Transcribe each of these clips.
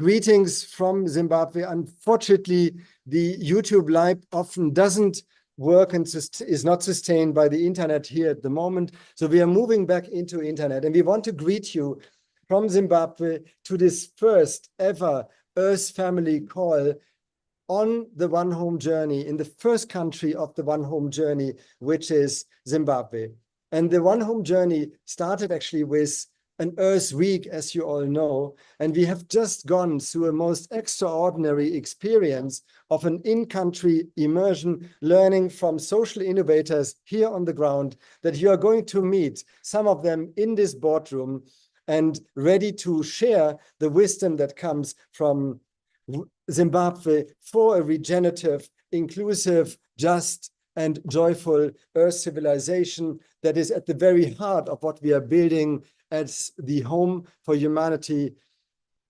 Greetings from Zimbabwe. Unfortunately, the YouTube Live often doesn't work and is not sustained by the internet here at the moment. So we are moving back into internet, and we want to greet you from Zimbabwe to this first ever Earth Family call on the One Home journey in the first country of the One Home journey, which is Zimbabwe. And the One Home journey started actually with an Earth Week, as you all know, and we have just gone through a most extraordinary experience of an in-country immersion, learning from social innovators here on the ground, that you are going to meet some of them in this boardroom and ready to share the wisdom that comes from Zimbabwe for a regenerative, inclusive, just, and joyful Earth civilization that is at the very heart of what we are building as the Home for Humanity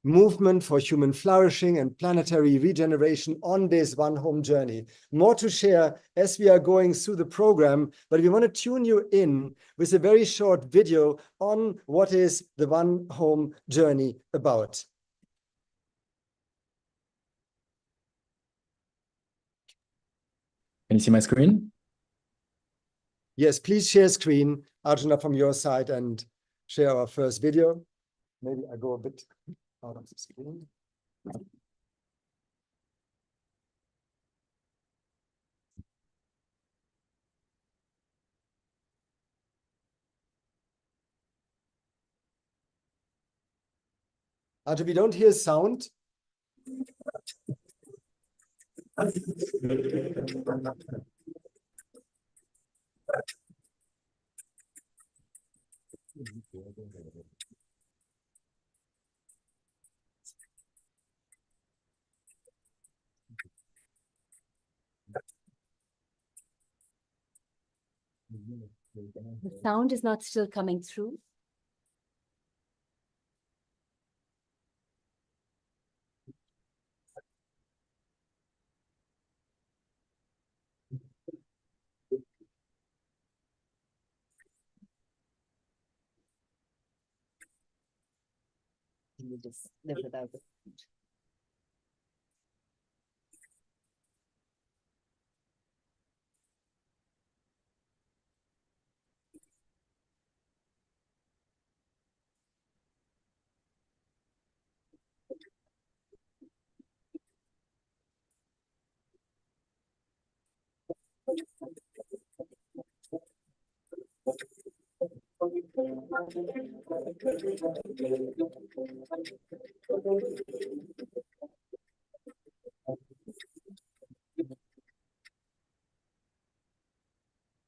movement for human flourishing and planetary regeneration on this One Home journey. More to share as we are going through the program, but we want to tune you in with a very short video on what is the One Home journey about. Can you see my screen? Yes, please share screen, Arjuna, from your side, and share our first video. Maybe I go a bit out of the screen. Arjuna, we don't hear sound. The sound is not still coming through. You just live without it.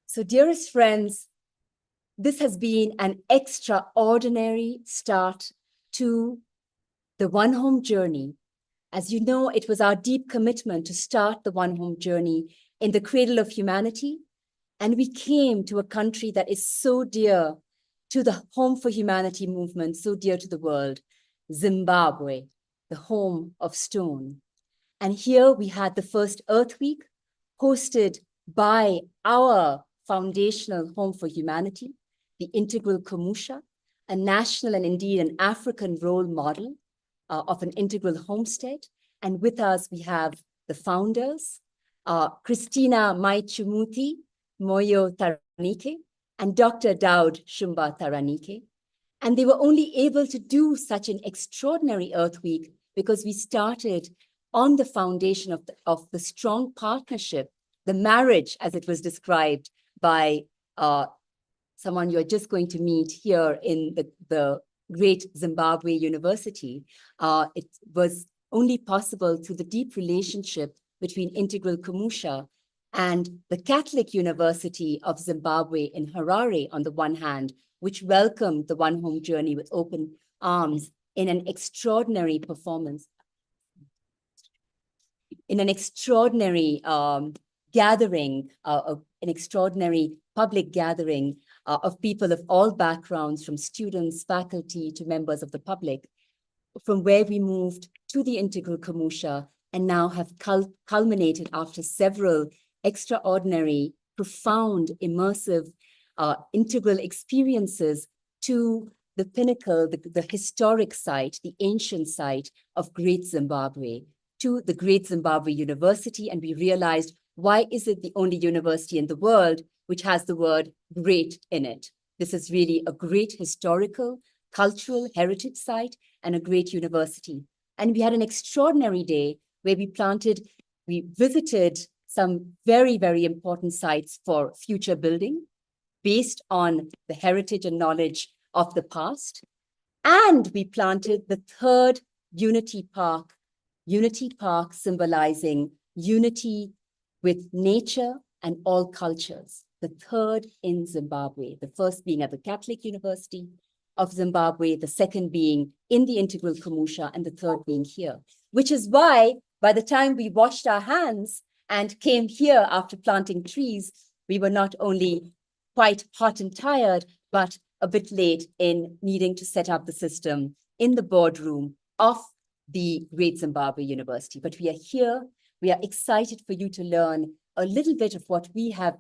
So, dearest friends, this has been an extraordinary start to the One Home journey. As you know, it was our deep commitment to start the One Home journey in the cradle of humanity. And we came to a country that is so dear to the Home for Humanity movement, so dear to the world, Zimbabwe, the home of stone. And here we had the first Earth Week, hosted by our foundational Home for Humanity, the Integral Kamusha, a national and indeed an African role model of an integral homestead. And with us, we have the founders, Christina Maichumuthi Moyo Taranike and Dr. Daud Shumba Taranike. And they were only able to do such an extraordinary Earth Week because we started on the foundation of the strong partnership, the marriage, as it was described by someone you're just going to meet here in the great Zimbabwe University. It was only possible through the deep relationship between Integral Kamusha and the Catholic University of Zimbabwe in Harare on the one hand, which welcomed the One Home journey with open arms in an extraordinary performance, in an extraordinary gathering, an extraordinary public gathering of people of all backgrounds, from students, faculty, to members of the public, from where we moved to the Integral Kamusha and now have culminated after several extraordinary, profound, immersive, integral experiences to the pinnacle, the historic site, the ancient site of Great Zimbabwe, to the Great Zimbabwe University. And we realized, why is it the only university in the world which has the word great in it? This is really a great historical, cultural heritage site and a great university. And we had an extraordinary day where we visited some very, very important sites for future building based on the heritage and knowledge of the past. And we planted the third Unity Park symbolizing unity with nature and all cultures, the third in Zimbabwe, the first being at the Catholic University of Zimbabwe, the second being in the Integral Kamusha, and the third being here, which is why by the time we washed our hands and came here after planting trees, we were not only quite hot and tired, but a bit late in needing to set up the system in the boardroom of the Great Zimbabwe University. But we are here, we are excited for you to learn a little bit of what we have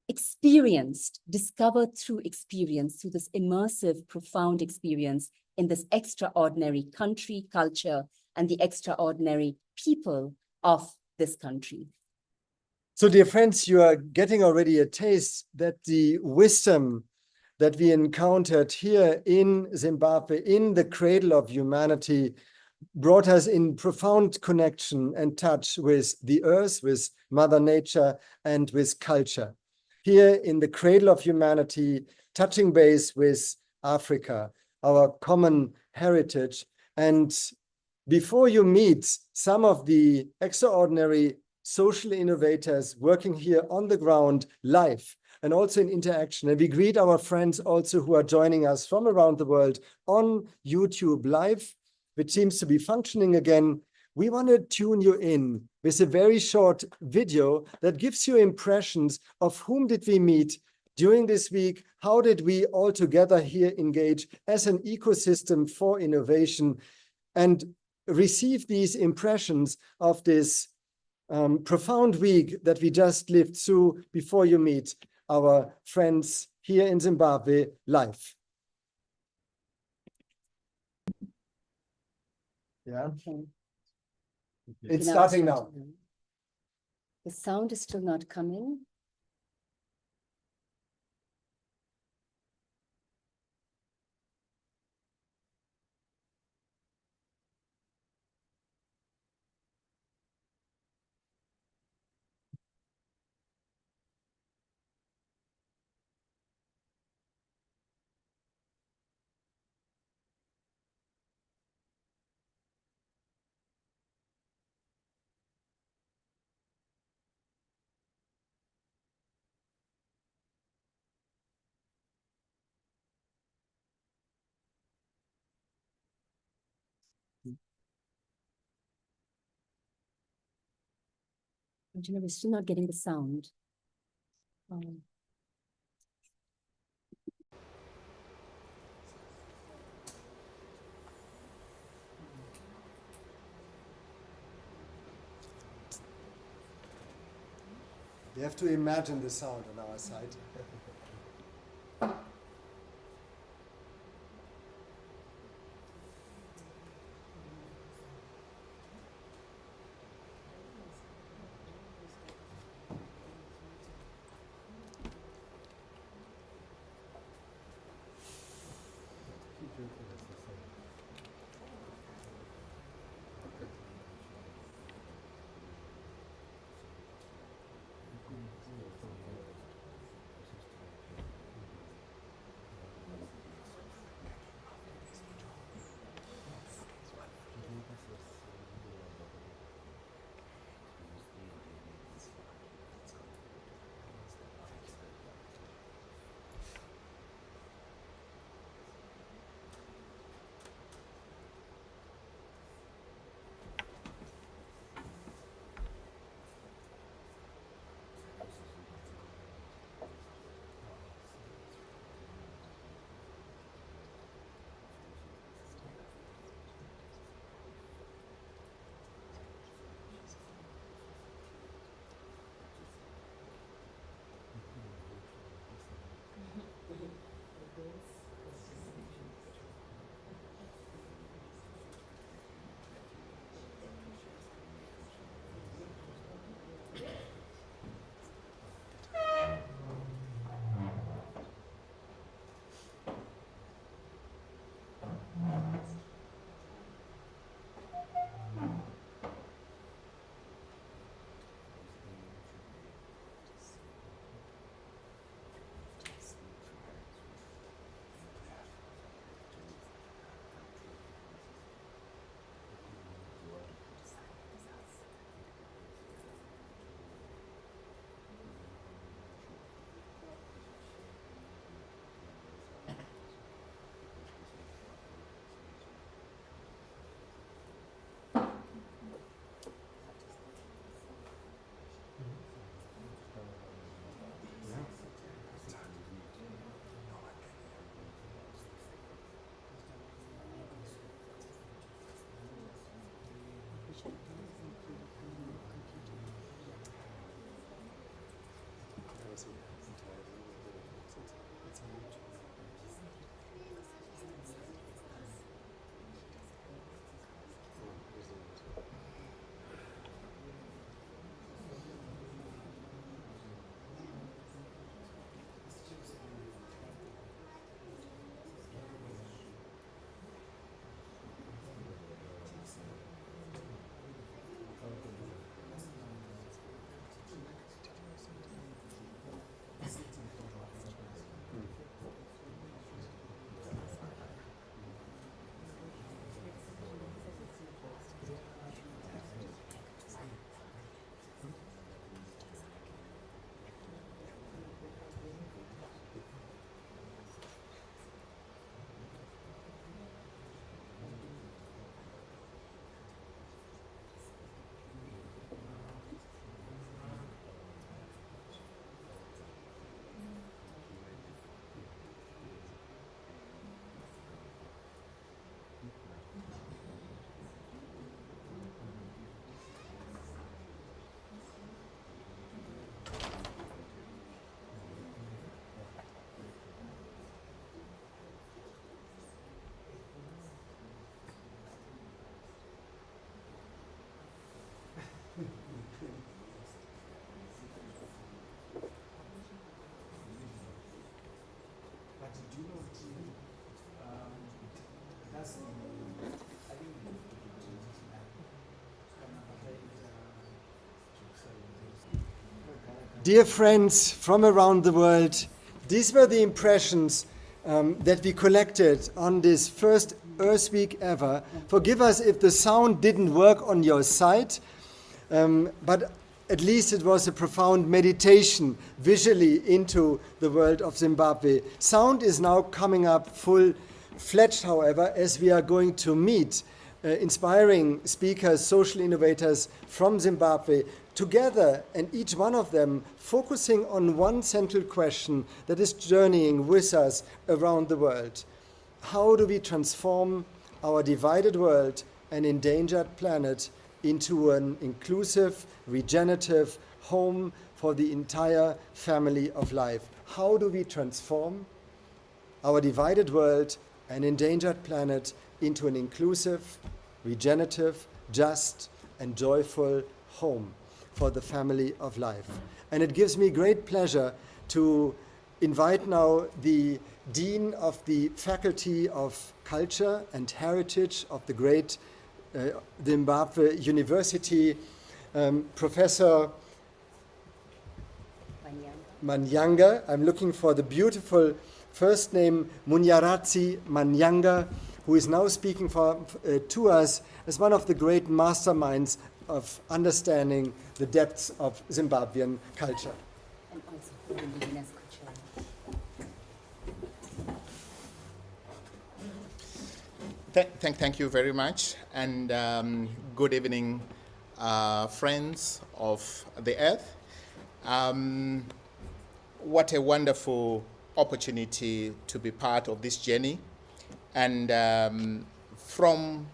experienced, discovered through experience, through this immersive, profound experience in this extraordinary country, culture, and the extraordinary people of this country. So, dear friends, you are getting already a taste that the wisdom that we encountered here in Zimbabwe, in the cradle of humanity, brought us in profound connection and touch with the earth, with Mother Nature, and with culture. Here in the cradle of humanity, touching base with Africa, our common heritage. And before you meet some of the extraordinary social innovators working here on the ground live and also in interaction, and we greet our friends also who are joining us from around the world on YouTube Live, which seems to be functioning again, we want to tune you in with a very short video that gives you impressions of whom did we meet during this week, how did we all together here engage as an ecosystem for innovation, and receive these impressions of this profound week that we just lived through before you meet our friends here in Zimbabwe live. Yeah. Okay. It's starting now. The sound is still not coming. But you know, we're still not getting the sound. You have to imagine the sound on our side. Dear friends from around the world, these were the impressions that we collected on this first Earth Week ever. Forgive us if the sound didn't work on your side, but at least it was a profound meditation visually into the world of Zimbabwe. Sound is now coming up full-fledged, however, as we are going to meet inspiring speakers, social innovators from Zimbabwe together, and each one of them focusing on one central question that is journeying with us around the world. How do we transform our divided world and endangered planet into an inclusive, regenerative home for the entire family of life? How do we transform our divided world and endangered planet into an inclusive, regenerative, just, and joyful home for the family of life? And it gives me great pleasure to invite now the Dean of the Faculty of Culture and Heritage of the great Zimbabwe University, Professor Manyanga. I'm looking for the beautiful first name, Munyaradzi Manyanga, who is now speaking to us as one of the great masterminds of understanding the depths of Zimbabwean culture. And also who will be UNESCO chair. Thank you very much, and good evening, friends of the earth. What a wonderful opportunity to be part of this journey. And from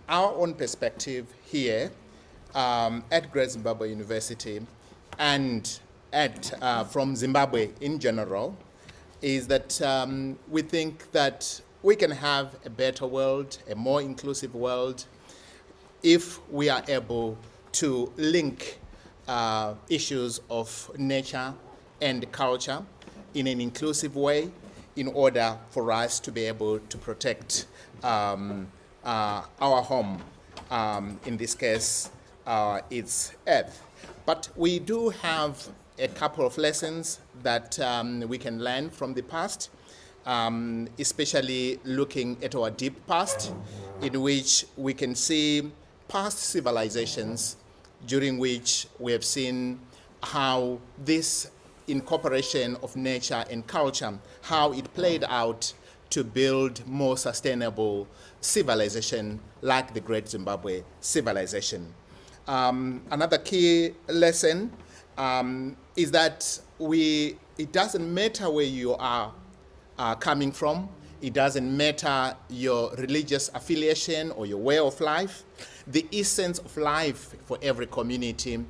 our own perspective here at Great Zimbabwe University and from Zimbabwe in general, is that we think that we can have a better world, a more inclusive world, if we are able to link issues of nature and culture in an inclusive way in order for us to be able to protect our home, in this case, its earth. But we do have a couple of lessons that we can learn from the past, especially looking at our deep past, in which we can see past civilizations during which we have seen how this incorporation of nature and culture, how it played out to build more sustainable civilization like the Great Zimbabwe civilization. Another key lesson is that it doesn't matter where you are coming from. It doesn't matter your religious affiliation or your way of life. The essence of life for every community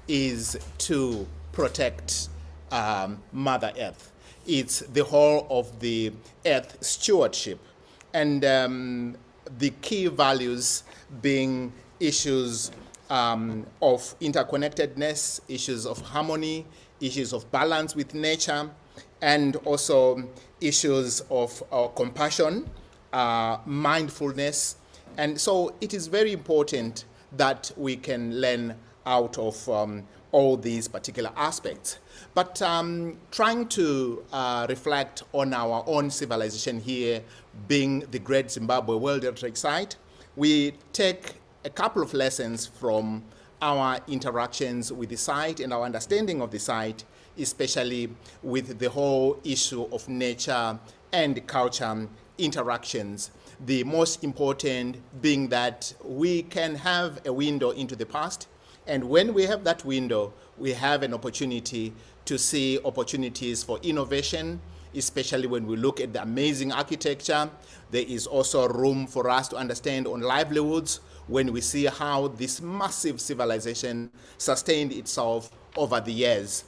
is to protect Mother Earth. It's the whole of the earth stewardship. And the key values being issues of interconnectedness, issues of harmony, issues of balance with nature, and also issues of compassion, mindfulness. And so it is very important that we can learn out of all these particular aspects. But trying to reflect on our own civilization here, being the Great Zimbabwe World Heritage Site, we take a couple of lessons from our interactions with the site and our understanding of the site, especially with the whole issue of nature and culture interactions. The most important being that we can have a window into the past, and when we have that window, we have an opportunity to see opportunities for innovation, especially when we look at the amazing architecture. There is also room for us to understand on livelihoods when we see how this massive civilization sustained itself over the years.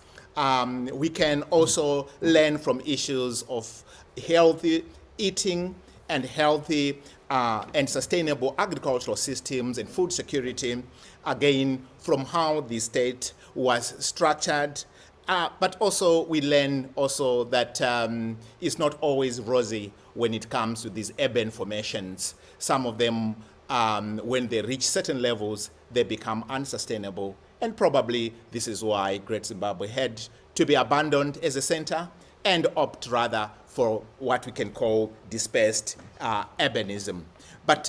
We can also learn from issues of healthy eating and healthy and sustainable agricultural systems and food security, again, from how the state was structured But also we learn also that it's not always rosy when it comes to these urban formations. Some of them, when they reach certain levels, they become unsustainable. And probably this is why Great Zimbabwe had to be abandoned as a center and opt rather for what we can call dispersed urbanism. But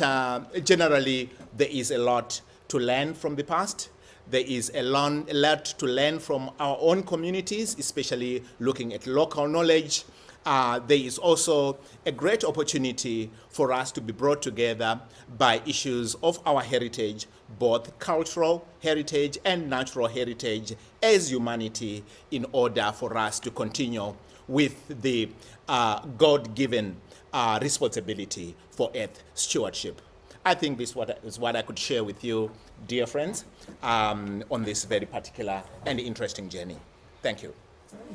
generally, there is a lot to learn from the past. There is a lot to learn from our own communities, especially looking at local knowledge. There is also a great opportunity for us to be brought together by issues of our heritage, both cultural heritage and natural heritage as humanity, in order for us to continue with the God-given responsibility for Earth stewardship. I think this is what I could share with you, dear friends, on this very particular and interesting journey. Thank you.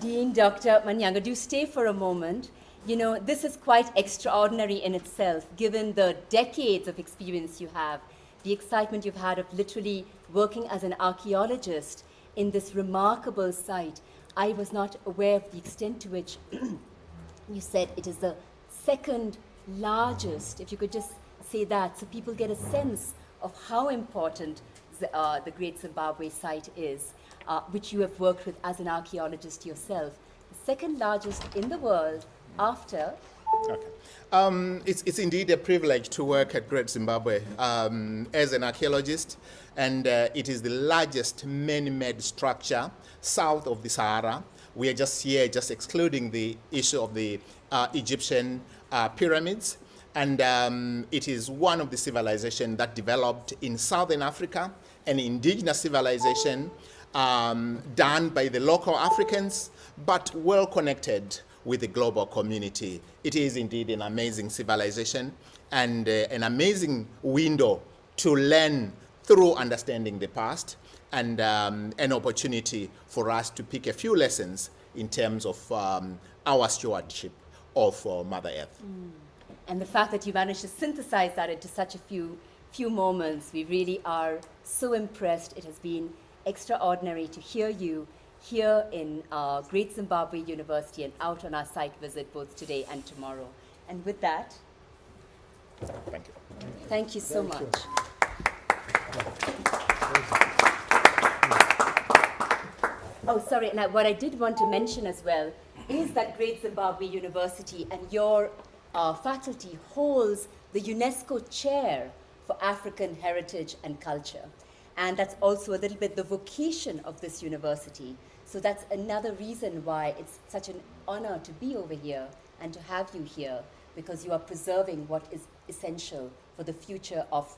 Dean, Dr. Manyanga, do stay for a moment. You know, this is quite extraordinary in itself, given the decades of experience you have, the excitement you've had of literally working as an archaeologist in this remarkable site. I was not aware of the extent to which you said it is the second largest, if you could just say that, so people get a sense of how important the Great Zimbabwe site is, which you have worked with as an archaeologist yourself. The second largest in the world after... Okay. It's indeed a privilege to work at Great Zimbabwe as an archaeologist, and it is the largest man-made structure south of the Sahara. We are just here, just excluding the issue of the Egyptian pyramids, and it is one of the civilizations that developed in Southern Africa, an indigenous civilization done by the local Africans, but well connected with the global community. It is indeed an amazing civilization and an amazing window to learn through understanding the past, and an opportunity for us to pick a few lessons in terms of our stewardship of Mother Earth. And the fact that you managed to synthesize that into such a few moments, we really are so impressed. It has been extraordinary to hear you here in Great Zimbabwe University and out on our site visit both today and tomorrow. And with that, thank you. Thank you so much. Oh, sorry, and what I did want to mention as well is that Great Zimbabwe University and your faculty holds the UNESCO Chair for African Heritage and Culture. And that's also a little bit the vocation of this university. So that's another reason why it's such an honor to be over here and to have you here, because you are preserving what is essential for the future of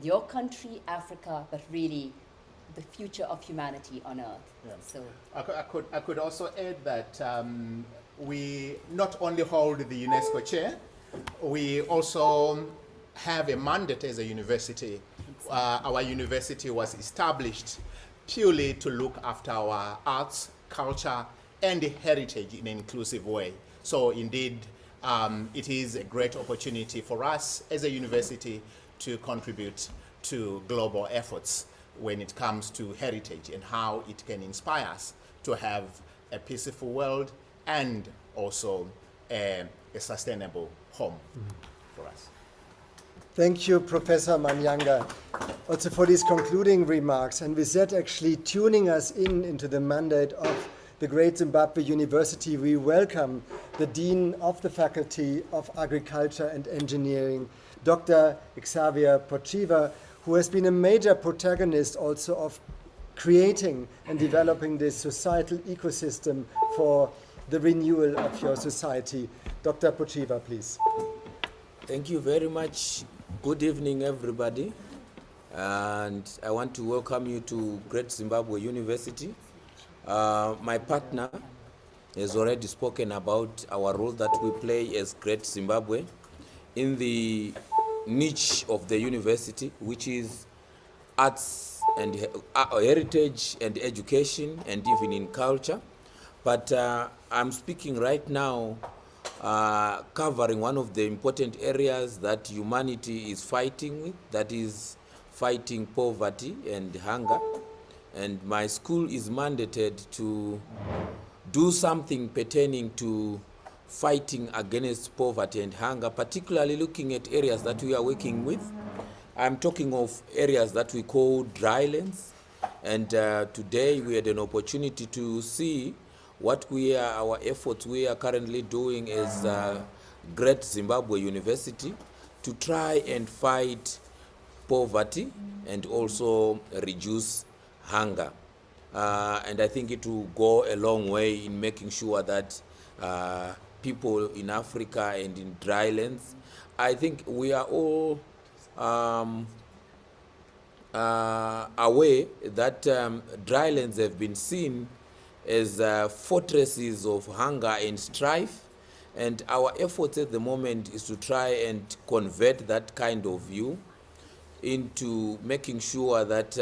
your country, Africa, but really the future of humanity on Earth. Yeah. So I could also add that we not only hold the UNESCO chair, we also have a mandate as a university. Our university was established purely to look after our arts, culture, and heritage in an inclusive way. So indeed, it is a great opportunity for us as a university to contribute to global efforts when it comes to heritage and how it can inspire us to have a peaceful world and also a sustainable home for us. Thank you, Professor Manyanga, also for these concluding remarks. And with that, actually tuning us into the mandate of the Great Zimbabwe University, we welcome the Dean of the Faculty of Agriculture and Engineering, Dr. Xavier Pochiva, who has been a major protagonist also of creating and developing this societal ecosystem for the renewal of your society. Dr. Pochiva, please. Thank you very much. Good evening, everybody. And I want to welcome you to Great Zimbabwe University. My partner has already spoken about our role that we play as Great Zimbabwe in the niche of the university, which is arts and heritage and education and even in culture. But I'm speaking right now covering one of the important areas that humanity is fighting with, that is fighting poverty and hunger. and my school is mandated to do something pertaining to fighting against poverty and hunger, particularly looking at areas that we are working with. I'm talking of areas that we call drylands, and today we had an opportunity to see what our efforts we are currently doing as Great Zimbabwe University to try and fight poverty and also reduce hunger. And I think it will go a long way in making sure that people in Africa and in drylands, I think we are all aware that drylands have been seen as fortresses of hunger and strife, and our efforts at the moment is to try and convert that kind of view into making sure that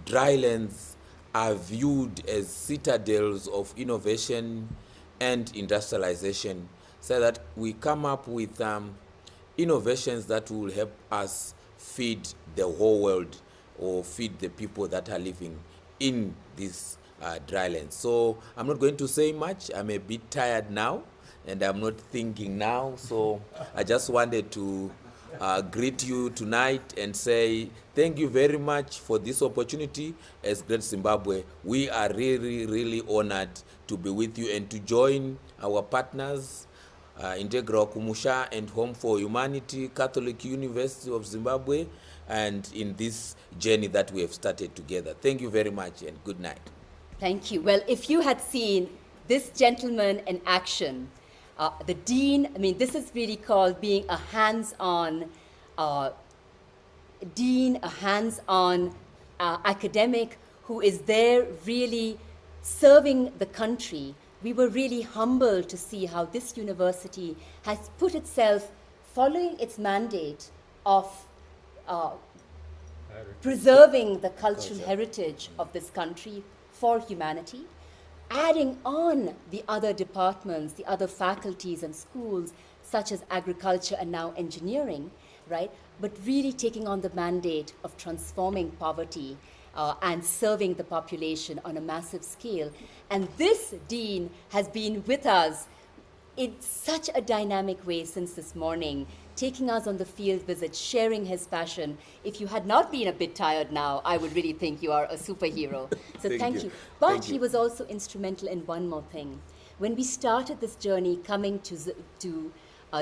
drylands are viewed as citadels of innovation and industrialization, so that we come up with innovations that will help us feed the whole world or feed the people that are living in these drylands. So I'm not going to say much. I'm a bit tired now and I'm not thinking now. So I just wanted to greet you tonight and say thank you very much for this opportunity. As Great Zimbabwe, we are really, really honored to be with you and to join our partners, Integral Kumusha and Home for Humanity, Catholic University of Zimbabwe, and in this journey that we have started together. Thank you very much and good night. Thank you. Well, if you had seen this gentleman in action, the dean, I mean, this is really called being a hands-on dean, a hands-on academic who is there really serving the country. We were really humbled to see how this university has put itself following its mandate of preserving the cultural heritage of this country for humanity, adding on the other departments, the other faculties and schools, such as agriculture and now engineering, right? But really taking on the mandate of transforming poverty and serving the population on a massive scale. And this dean has been with us in such a dynamic way since this morning, taking us on the field visits, sharing his passion. If you had not been a bit tired now, I would really think you are a superhero. So thank you. But he was also instrumental in one more thing. When we started this journey coming to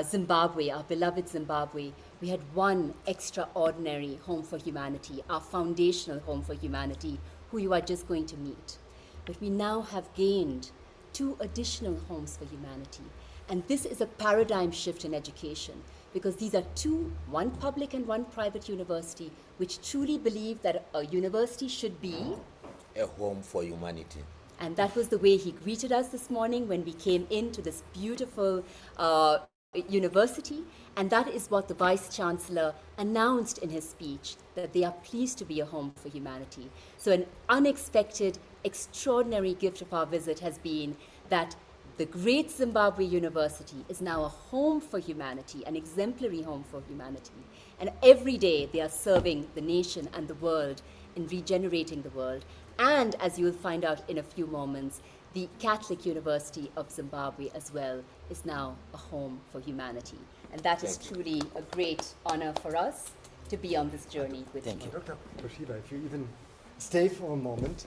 Zimbabwe, our beloved Zimbabwe, we had one extraordinary home for humanity, our foundational home for humanity, who you are just going to meet. But we now have gained 2 additional homes for humanity. And this is a paradigm shift in education, because these are 2, one public and one private university, which truly believe that a university should be a home for humanity. And that was the way he greeted us this morning when we came into this beautiful university. And that is what the Vice Chancellor announced in his speech, that they are pleased to be a home for humanity. So an unexpected, extraordinary gift of our visit has been that the Great Zimbabwe University is now a home for humanity, an exemplary home for humanity. And every day they are serving the nation and the world in regenerating the world. And as you will find out in a few moments, the Catholic University of Zimbabwe as well is now a home for humanity. And that is truly a great honor for us to be on this journey with you. Dr. Toshiba, if you even stay for a moment,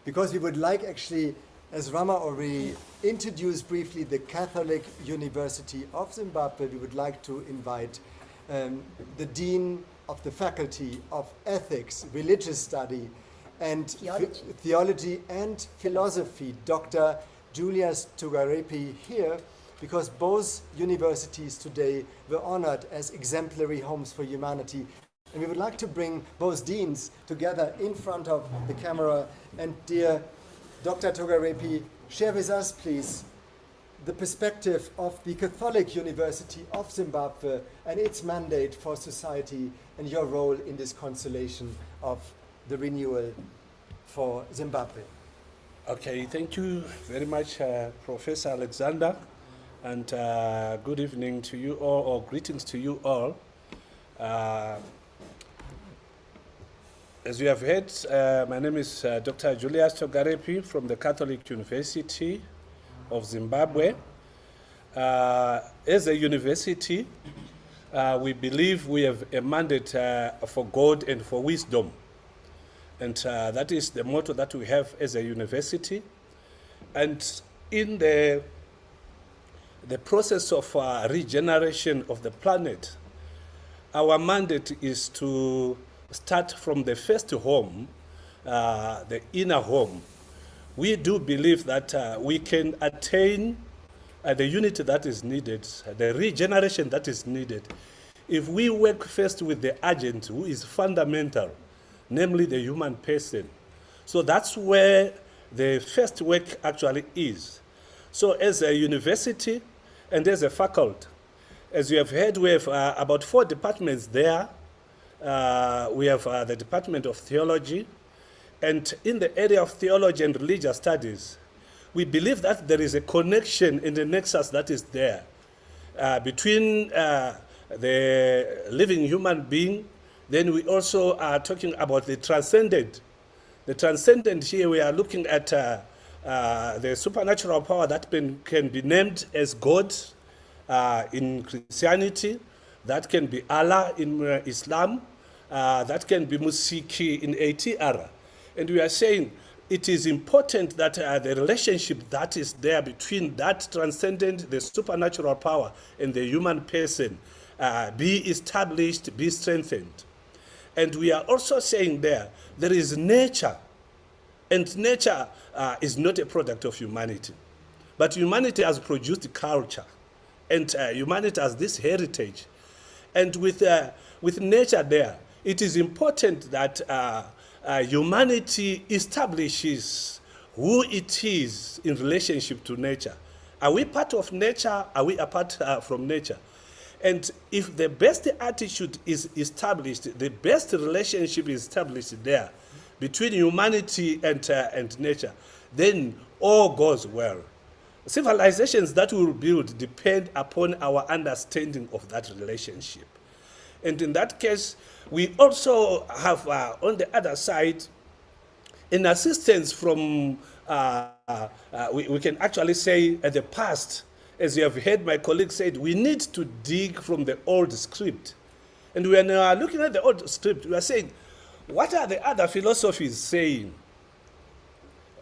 because we would like actually, as Rama already introduced briefly the Catholic University of Zimbabwe, we would like to invite the Dean of the Faculty of Ethics, Religious Study, and Theology and Philosophy, Dr. Julius Tugarepi here, because both universities today were honored as exemplary homes for humanity. And we would like to bring both deans together in front of the camera. And dear Dr. Tugarepi, share with us, please, the perspective of the Catholic University of Zimbabwe and its mandate for society and your role in this constellation of the renewal for Zimbabwe. Okay, thank you very much, Professor Alexander, and good evening to you all, or greetings to you all. As you have heard, my name is Dr. Julius Togarepi from the Catholic University of Zimbabwe. As a university, we believe we have a mandate for God and for wisdom. And that is the motto that we have as a university. And in the process of regeneration of the planet, our mandate is to start from the first home, the inner home. We do believe that we can attain the unity that is needed, the regeneration that is needed, if we work first with the agent who is fundamental, namely the human person. So that's where the first work actually is. So as a university and as a faculty, as you have heard, we have about 4 departments there. We have the Department of Theology, and in the area of theology and religious studies, we believe that there is a connection in the nexus that is there between the living human being. Then we also are talking about the transcendent. The transcendent here, we are looking at the supernatural power that can be named as God in Christianity, that can be Allah in Islam, that can be Musiki in ATR. And we are saying it is important that the relationship that is there between that transcendent, the supernatural power, and the human person be established, be strengthened. And we are also saying there is nature, and nature is not a product of humanity. But humanity has produced culture, and humanity has this heritage. And with nature there, it is important that humanity establishes who it is in relationship to nature. Are we part of nature? Are we apart from nature? And if the best attitude is established, the best relationship is established there between humanity and nature, then all goes well. Civilizations that we will build depend upon our understanding of that relationship. And in that case, we also have, on the other side, an assistance from, we can actually say, the past. As you have heard my colleague said, we need to dig from the old script. And when we are looking at the old script, we are saying, what are the other philosophies saying?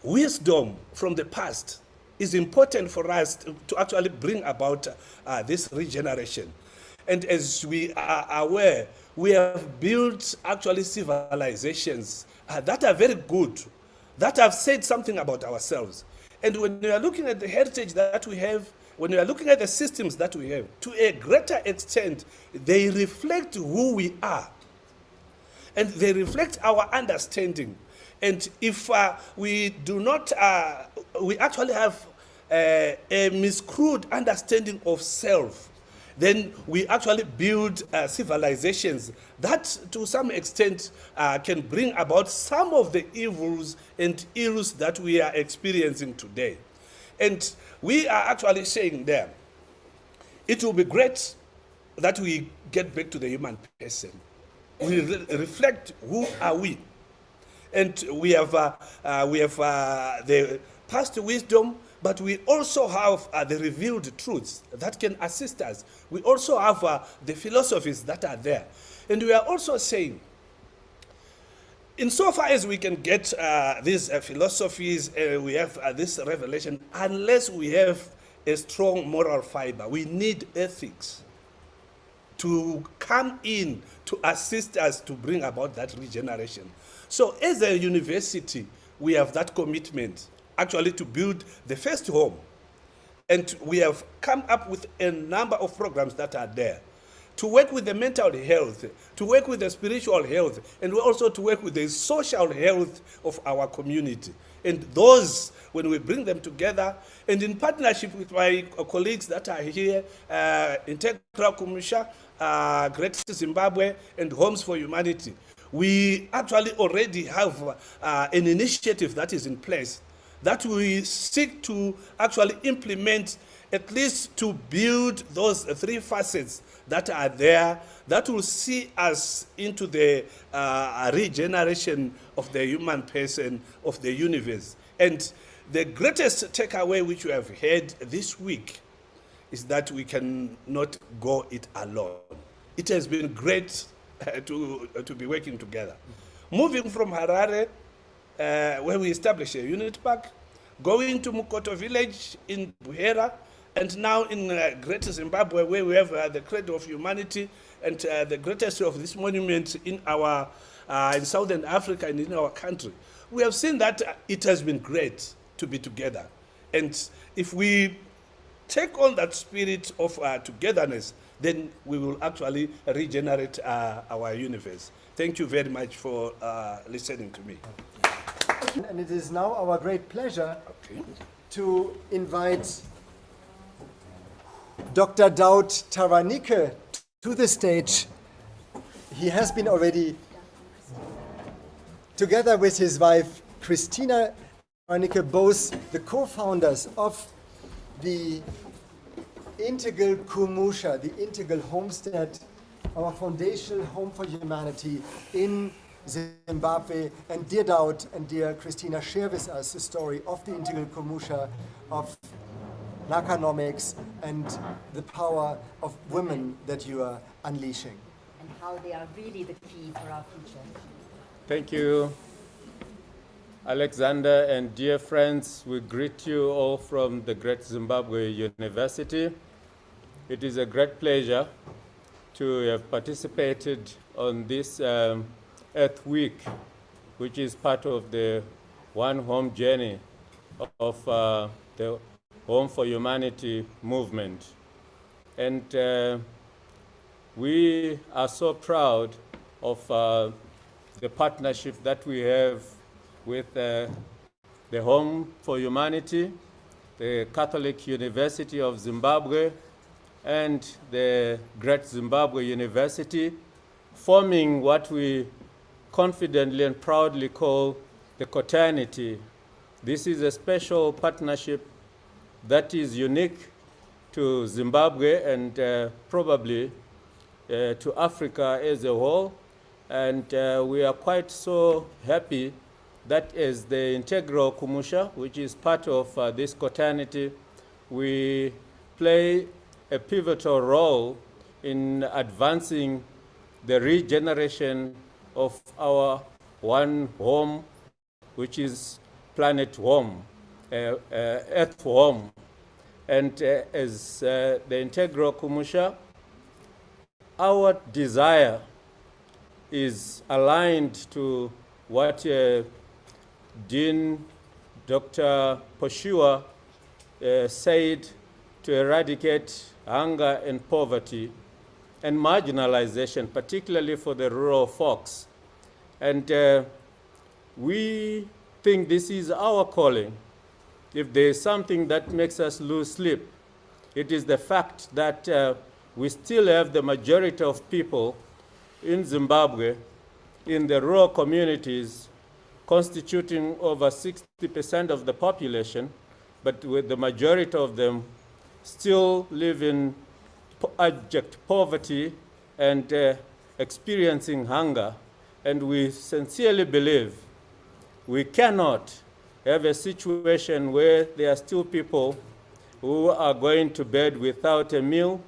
Wisdom from the past is important for us to actually bring about this regeneration. And as we are aware, we have built actually civilizations that are very good, that have said something about ourselves. And when we are looking at the heritage that we have, when we are looking at the systems that we have, to a greater extent, they reflect who we are. And they reflect our understanding. And if we do not, we actually have a miscrude understanding of self, then we actually build civilizations that to some extent can bring about some of the evils and ills that we are experiencing today. And we are actually saying there, it will be great that we get back to the human person. We reflect who are we. And we have the past wisdom, but we also have the revealed truths that can assist us. We also have the philosophies that are there. And we are also saying, insofar as we can get these philosophies, we have this revelation, unless we have a strong moral fiber, we need ethics to come in to assist us to bring about that regeneration. So as a university, we have that commitment actually to build the first home. And we have come up with a number of programs that are there to work with the mental health, to work with the spiritual health, and also to work with the social health of our community. And those, when we bring them together, and in partnership with my colleagues that are here, Integral Kumusha, Great Zimbabwe, and Homes for Humanity, we actually already have an initiative that is in place that we seek to actually implement at least to build those three facets that are there that will see us into the regeneration of the human person, of the universe. And the greatest takeaway which we have had this week is that we cannot go it alone. It has been great to be working together. Moving from Harare, where we established a unit park, going to Mukoto village in Buhera, and now in Greater Zimbabwe, where we have the Cradle of Humanity and the greatest of this monument in our in Southern Africa and in our country. We have seen that it has been great to be together. And if we take on that spirit of togetherness, then we will actually regenerate our universe. Thank you very much for listening to me. And it is now our great pleasure to invite Dr. Daud Taranike to the stage. He has been already, together with his wife, Christina Taranike, both the co-founders of the Integral Kumusha, the Integral Homestead, our foundational home for humanity in Zimbabwe. And dear Daud and dear Christina, share with us the story of the Integral Kumusha, of Nakanomics, and the power of women that you are unleashing. And how they are really the key for our future. Thank you, Alexander, and dear friends, we greet you all from the Great Zimbabwe University. It is a great pleasure to have participated on this Earth Week, which is part of the One Home journey of the Home for Humanity movement. And we are so proud of the partnership that we have with the Home for Humanity, the Catholic University of Zimbabwe, and the Great Zimbabwe University, forming what we confidently and proudly call the Quaternity. This is a special partnership that is unique to Zimbabwe and probably to Africa as a whole. And we are quite so happy that as the Integral Kumusha, which is part of this Quaternity, we play a pivotal role in advancing the regeneration of our one home, which is planet home, earth home. And as the Integral Kumusha, our desire is aligned to what Dean Dr. Poshua said, to eradicate hunger and poverty and marginalization, particularly for the rural folks. And we think this is our calling. If there is something that makes us lose sleep, it is the fact that we still have the majority of people in Zimbabwe, in the rural communities, constituting over 60% of the population, but with the majority of them still live in abject poverty and experiencing hunger. And we sincerely believe we cannot have a situation where there are still people who are going to bed without a meal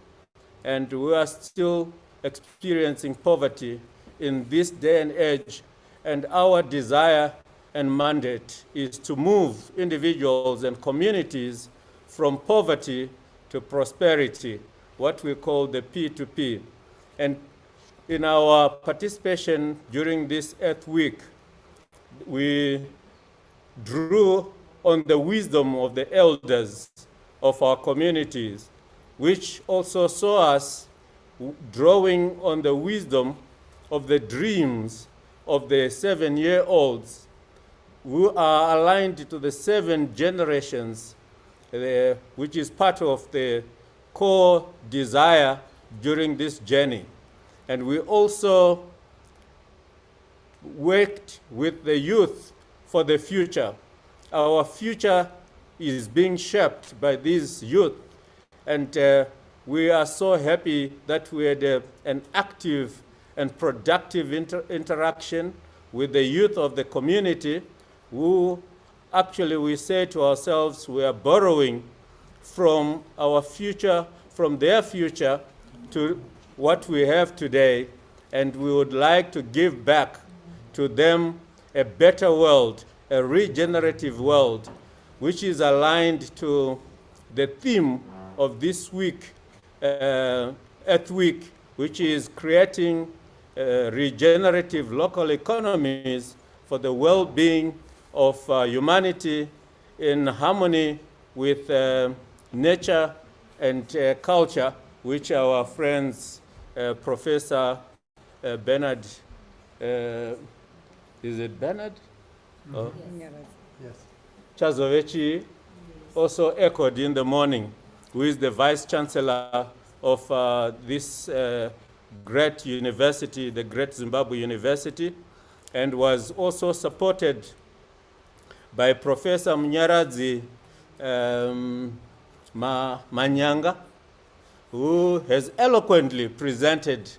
and who are still experiencing poverty in this day and age. And our desire and mandate is to move individuals and communities from poverty to prosperity, what we call the P2P. And in our participation during this Earth Week, we drew on the wisdom of the elders of our communities, which also saw us drawing on the wisdom of the dreams of the 7-year-olds who are aligned to the 7 generations, which is part of the core desire during this journey. And we also worked with the youth for the future. Our future is being shaped by these youth, And we are so happy that we had an active and productive interaction with the youth of the community, who actually we say to ourselves we are borrowing from our future, from their future to what we have today, and we would like to give back to them a better world, a regenerative world, which is aligned to the theme of this week, Earth Week, which is creating regenerative local economies for the well-being of humanity in harmony with nature and culture, which our friends, Professor Bernard, is it Bernard? Mm-hmm. Oh. Yes. Chazovechi also echoed in the morning, who is the Vice Chancellor of this great university, the Great Zimbabwe University, and was also supported by Professor Munyaradzi Manyanga, who has eloquently presented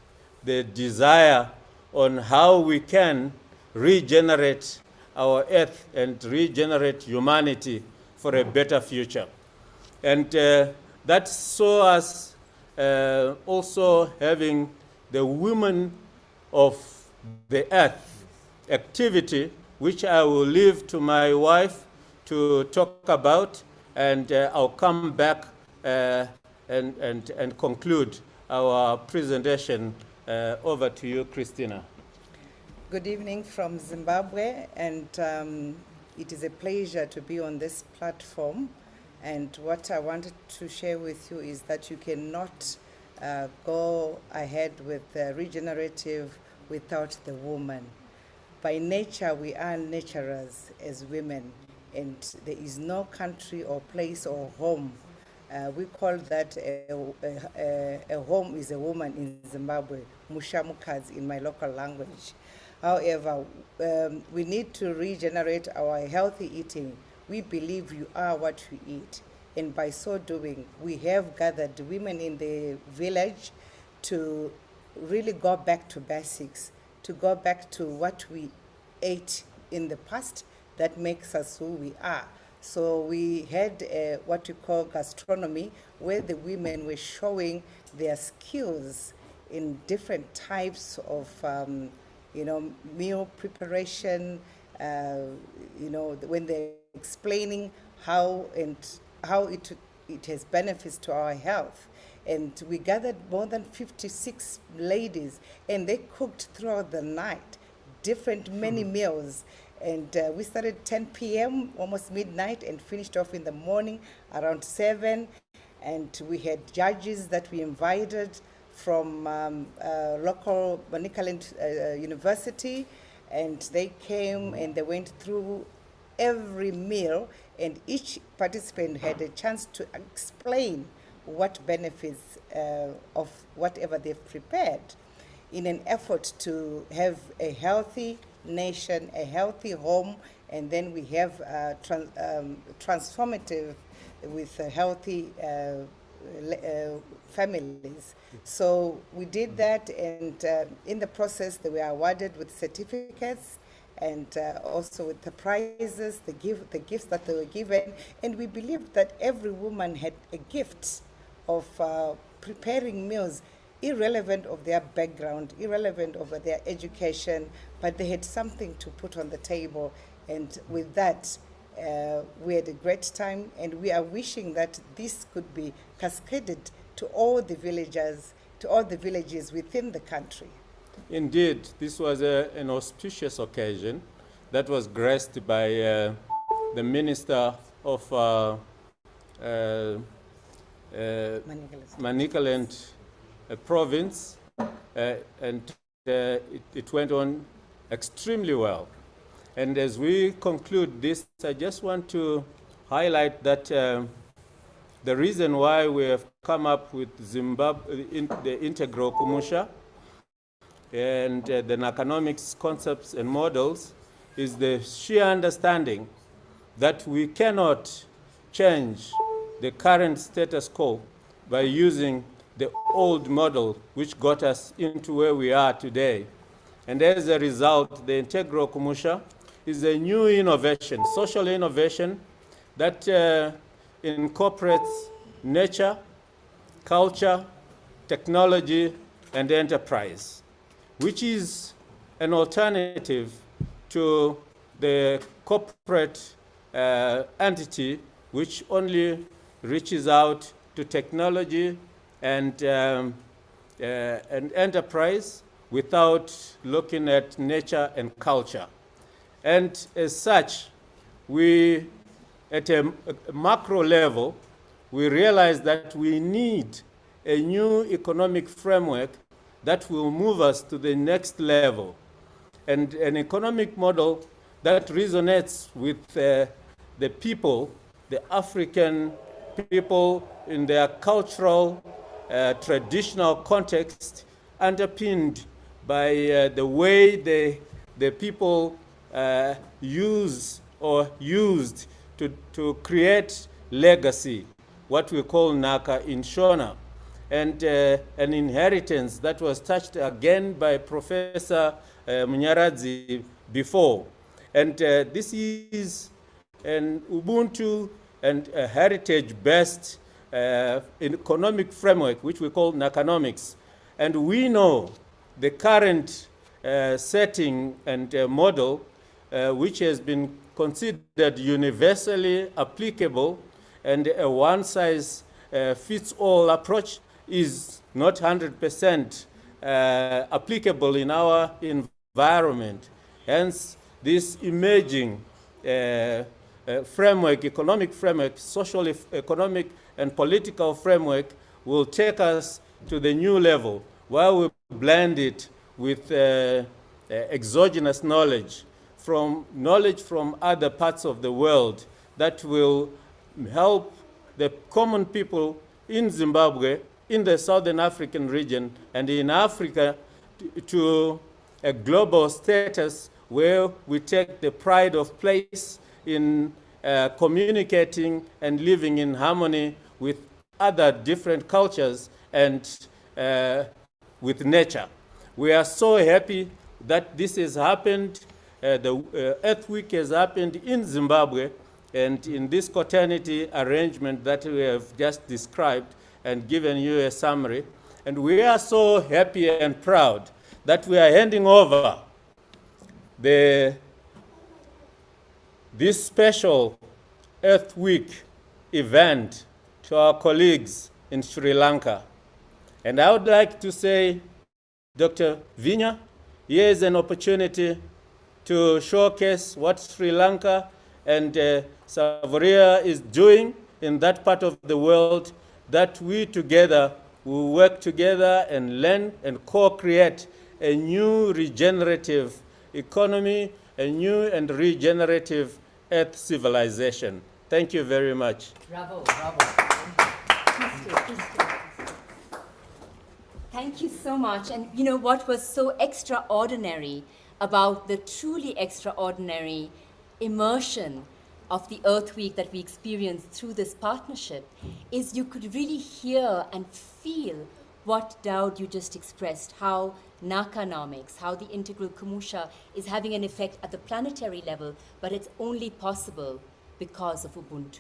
the desire on how we can regenerate our earth and regenerate humanity for a better future. And that saw us also having the Women of the Earth activity, which I will leave to my wife to talk about, and I'll come back and conclude our presentation. Over to you, Christina. Good evening from Zimbabwe, and it is a pleasure to be on this platform. And what I wanted to share with you is that you cannot go ahead with regenerative without the woman. By nature, we are naturers as women, and there is no country or place or home. We call that a home is a woman in Zimbabwe, mushamukazi in my local language. However, we need to regenerate our healthy eating. We believe you are what you eat. And by so doing, we have gathered women in the village to really go back to basics, to go back to what we ate in the past that makes us who we are. So we had what we call gastronomy, where the women were showing their skills in different types of meal preparation, when they're explaining how it has benefits to our health. And we gathered more than 56 ladies, and they cooked throughout the night, many meals. And we started 10 p.m., almost midnight, and finished off in the morning around 7. And we had judges that we invited from local Manicaland University, and they came and they went through every meal, and each participant had a chance to explain what benefits of whatever they've prepared, in an effort to have a healthy nation, a healthy home, and then we have transformative with healthy families. So we did that, and in the process they were awarded with certificates, and also with the prizes, the gifts that they were given. And we believed that every woman had a gift of preparing meals, irrelevant of their background, irrelevant of their education, but they had something to put on the table. And with that, we had a great time, and we are wishing that this could be cascaded to all the villages, to all the villages within the country. Indeed, this was an auspicious occasion that was graced by the Minister of Manicaland Province, and it went on extremely well. And as we conclude this, I just want to highlight that the reason why we have come up with Zimbabwe, the integral Kumusha, and the Nakanomics concepts and models, is the sheer understanding that we cannot change the current status quo by using the old model which got us into where we are today. And as a result, the integral kumusha is a new innovation, social innovation that incorporates nature, culture, technology, and enterprise, which is an alternative to the corporate entity which only reaches out to technology and enterprise without looking at nature and culture. And as such, we, at a macro level, we realize that we need a new economic framework that will move us to the next level, and an economic model that resonates with the people, the African people in their cultural, traditional context, underpinned by the way the people use or used to create legacy, what we call Naka in Shona, and an inheritance that was touched again by Professor Munyaradzi before. And this is an Ubuntu and a heritage-based economic framework, which we call Nakanomics. And we know the current setting and model, which has been considered universally applicable, and a one-size-fits-all approach is not 100% applicable in our environment. Hence, this emerging framework, economic framework, social, economic, and political framework will take us to the new level, while we blend it with exogenous knowledge from other parts of the world that will help the common people in Zimbabwe, in the Southern African region, and in Africa to a global status where we take the pride of place in communicating and living in harmony with other different cultures and with nature. We are so happy that this has happened. The Earth Week has happened in Zimbabwe, and in this quaternity arrangement that we have just described and given you a summary. And we are so happy and proud that we are handing over this special Earth Week event to our colleagues in Sri Lanka. And I would like to say, Dr. Vinya, here is an opportunity to showcase what Sri Lanka and Savoria is doing in that part of the world, that we together will work together and learn and co-create a new regenerative economy, a new and regenerative Earth civilization. Thank you very much. Bravo, bravo. Thank you so much. And you know what was so extraordinary about the truly extraordinary immersion of the Earth Week that we experienced through this partnership is you could really hear and feel what Daud you just expressed, how Nakanomics, how the integral Kumusha is having an effect at the planetary level, but it's only possible because of Ubuntu.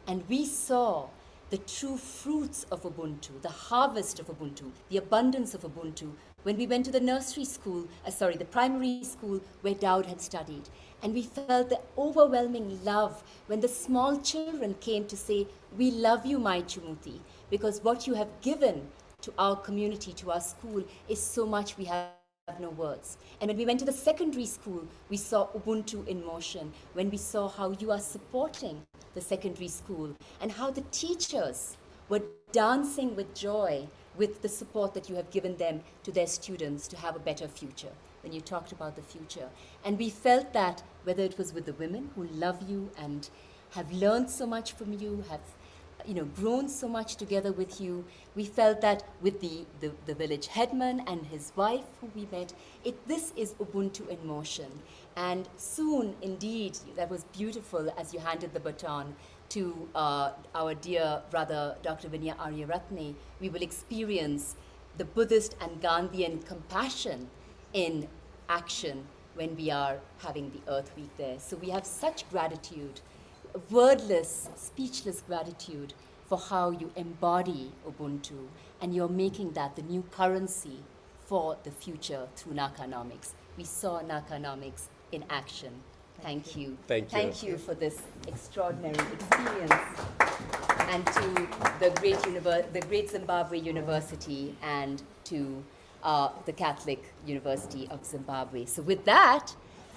And we saw the true fruits of Ubuntu, the harvest of Ubuntu, the abundance of Ubuntu, when we went to the nursery school, the primary school where Daud had studied. And we felt the overwhelming love when the small children came to say, "We love you, my Chumuti, because what you have given to our community, to our school, is so much we have no words." And when we went to the secondary school, we saw Ubuntu in motion, when we saw how you are supporting the secondary school and how the teachers were dancing with joy with the support that you have given them to their students to have a better future, when you talked about the future. And we felt that whether it was with the women who love you and have learned so much from you, have grown so much together with you, we felt that with the village headman and his wife who we met, this is Ubuntu in motion. And soon, indeed, that was beautiful as you handed the baton, to our dear brother, Dr. Vinaya Aryaratne, we will experience the Buddhist and Gandhian compassion in action when we are having the Earth Week there. So we have such gratitude, wordless, speechless gratitude for how you embody Ubuntu, and you're making that the new currency for the future through Narconomics. We saw Narconomics in action. Thank you. Thank you. Thank you for this extraordinary experience. And to the great Zimbabwe University and to the Catholic University of Zimbabwe. So with that,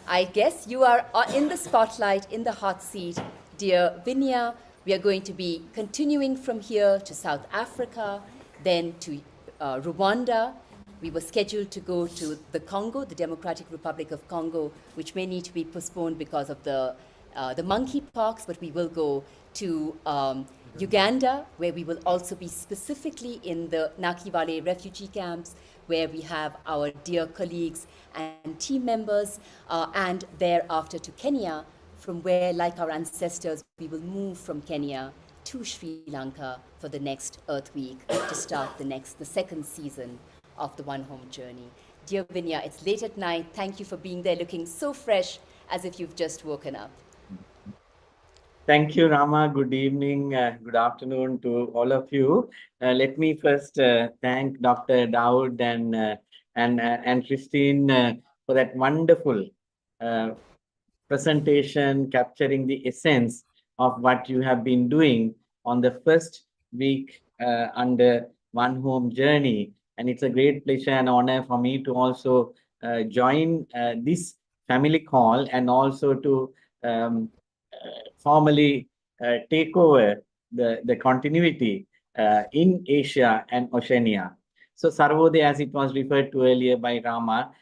I guess you are in the spotlight, in the hot seat, dear Vinaya. We are going to be continuing from here to South Africa, then to Rwanda. We were scheduled to go to the Congo, the Democratic Republic of Congo, which may need to be postponed because of the monkeypox, but we will go to Uganda, where we will also be specifically in the Nakivale refugee camps, where we have our dear colleagues and team members, and thereafter to Kenya, from where, like our ancestors, we will move from Kenya to Sri Lanka for the next Earth Week to start the second season of the One Home journey. Dear Vinaya, it's late at night. Thank you for being there, looking so fresh as if you've just woken up. Thank you, Rama. Good evening, good afternoon to all of you. Let me first thank Dr. Dawood and Christine for that wonderful presentation capturing the essence of what you have been doing on the first week under One Home journey. And it's a great pleasure and honor for me to also join this family call and also to formally take over the continuity in Asia and Oceania. So Sarvodaya, as it was referred to earlier by Rama,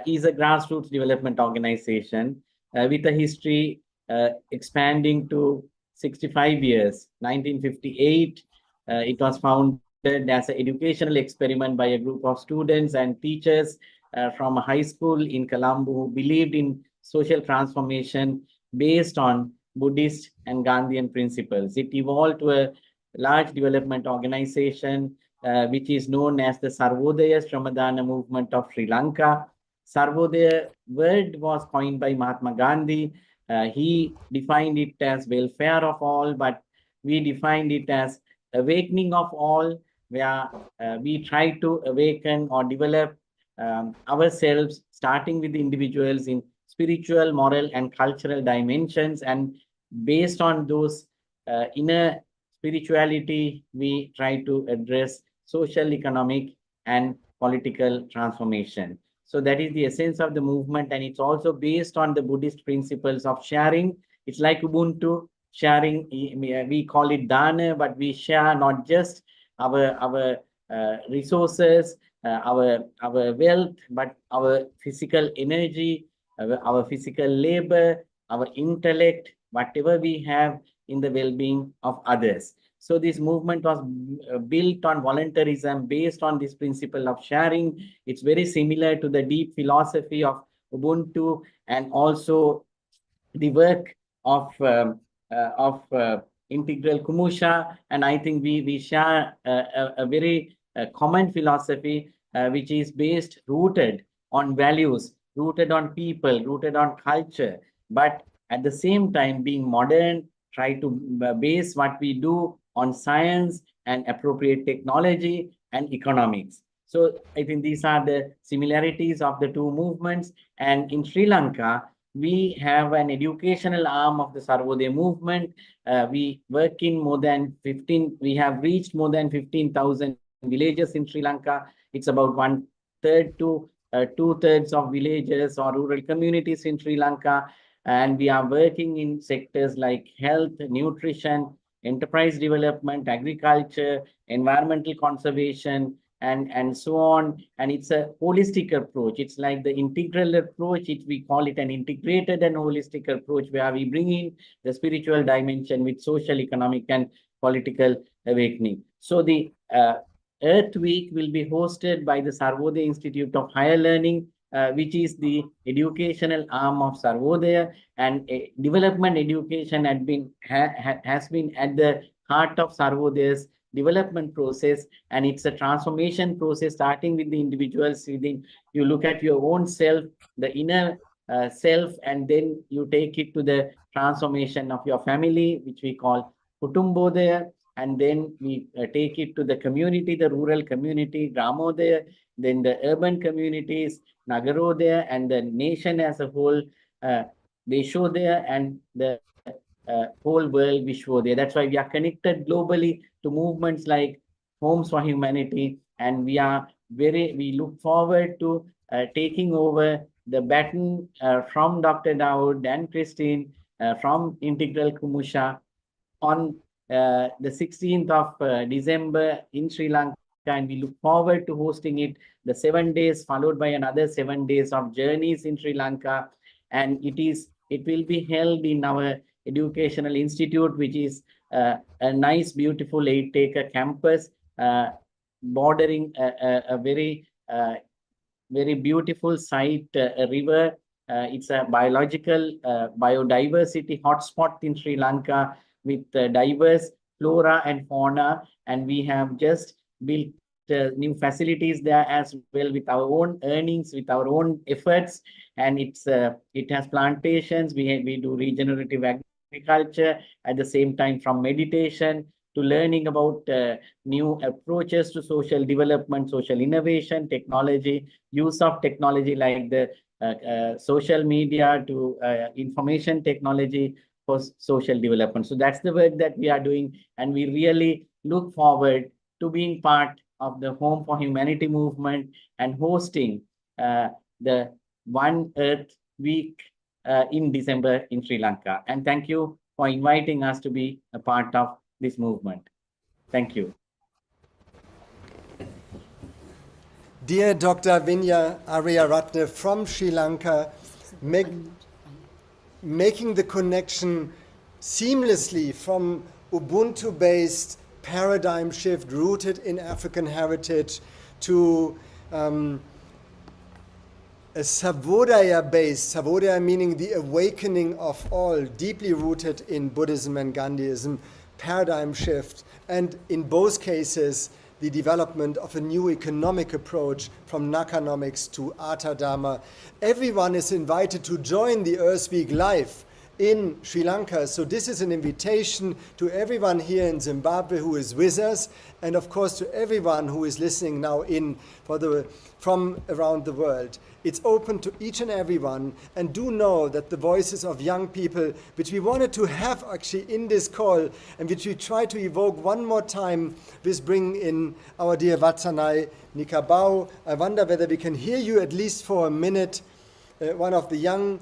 is a grassroots development organization with a history expanding to 65 years. 1958, it was founded as an educational experiment by a group of students and teachers from a high school in Colombo who believed in social transformation based on Buddhist and Gandhian principles. It evolved to a large development organization which is known as the Sarvodaya Shramadana movement of Sri Lanka. Sarvodaya word was coined by Mahatma Gandhi. He defined it as welfare of all, but we defined it as awakening of all, where we try to awaken or develop ourselves, starting with the individuals in spiritual, moral, and cultural dimensions. And based on those inner spirituality, we try to address social, economic, and political transformation. So that is the essence of the movement. And it's also based on the Buddhist principles of sharing. It's like Ubuntu, sharing, we call it dana, but we share not just our resources, our wealth, but our physical energy, our physical labor, our intellect, whatever we have in the well-being of others. So this movement was built on voluntarism based on this principle of sharing. It's very similar to the deep philosophy of Ubuntu and also the work of Integral Kumusha. And I think we share a very common philosophy which is based, rooted on values, rooted on people, rooted on culture, but at the same time being modern, try to base what we do on science and appropriate technology and economics. So I think these are the similarities of the two movements. And in Sri Lanka, we have an educational arm of the Sarvodaya movement. We work in we have reached more than 15,000 villages in Sri Lanka. It's about 1/3 to 2/3 of villages or rural communities in Sri Lanka. And we are working in sectors like health, nutrition, enterprise development, agriculture, environmental conservation, and so on. And it's a holistic approach. It's like the integral approach. We call it an integrated and holistic approach, where we bring in the spiritual dimension with social, economic, and political awakening. So the Earth Week will be hosted by the Sarvodaya Institute of Higher Learning which is the educational arm of Sarvodaya, and development education has been at the heart of Sarvodaya's development process, and it's a transformation process starting with the individuals within. You look at your own self, the inner self, and then you take it to the transformation of your family, which we call Kutumbodaya, and then we take it to the community, the rural community, Gramodaya, then the urban communities, Nagarodaya, and the nation as a whole, Deshodaya, and the whole world, Vishwodaya. That's why we are connected globally to movements like Homes for Humanity, and we look forward to taking over the baton from Dr. Dawood and Christine from Integral Kumusha on the 16th of December in Sri Lanka, and we look forward to hosting it the 7 days, followed by another 7 days of journeys in Sri Lanka. And it will be held in our educational institute, which is a nice, beautiful 8-acre campus bordering a very beautiful site, a river. It's a biological biodiversity hotspot in Sri Lanka with diverse flora and fauna, and we have just built new facilities there as well with our own earnings, with our own efforts, and it has plantations. We do regenerative agriculture at the same time, from meditation to learning about new approaches to social development, social innovation, technology, use of technology like the social media to information technology for social development. So that's the work that we are doing, and we really look forward to being part of the Home for Humanity movement and hosting the One Earth Week in December in Sri Lanka. And thank you for inviting us to be a part of this movement. Thank you. Dear Dr. Vinya Aryaratne from Sri Lanka, making the connection seamlessly from Ubuntu-based paradigm shift rooted in African heritage to a Sarvodaya-based, Sarvodaya meaning the awakening of all, deeply rooted in Buddhism and Gandhism, paradigm shift, and in both cases, the development of a new economic approach from Nakanomics to Artha Dharma. Everyone is invited to join the Earth Week live in Sri Lanka. So this is an invitation to everyone here in Zimbabwe who is with us, and of course to everyone who is listening now in from around the world. It's open to each and everyone, and do know that the voices of young people, which we wanted to have actually in this call, and which we try to evoke one more time, with bringing in our dear Vatsanai Nikabau. I wonder whether we can hear you at least for a minute, one of the young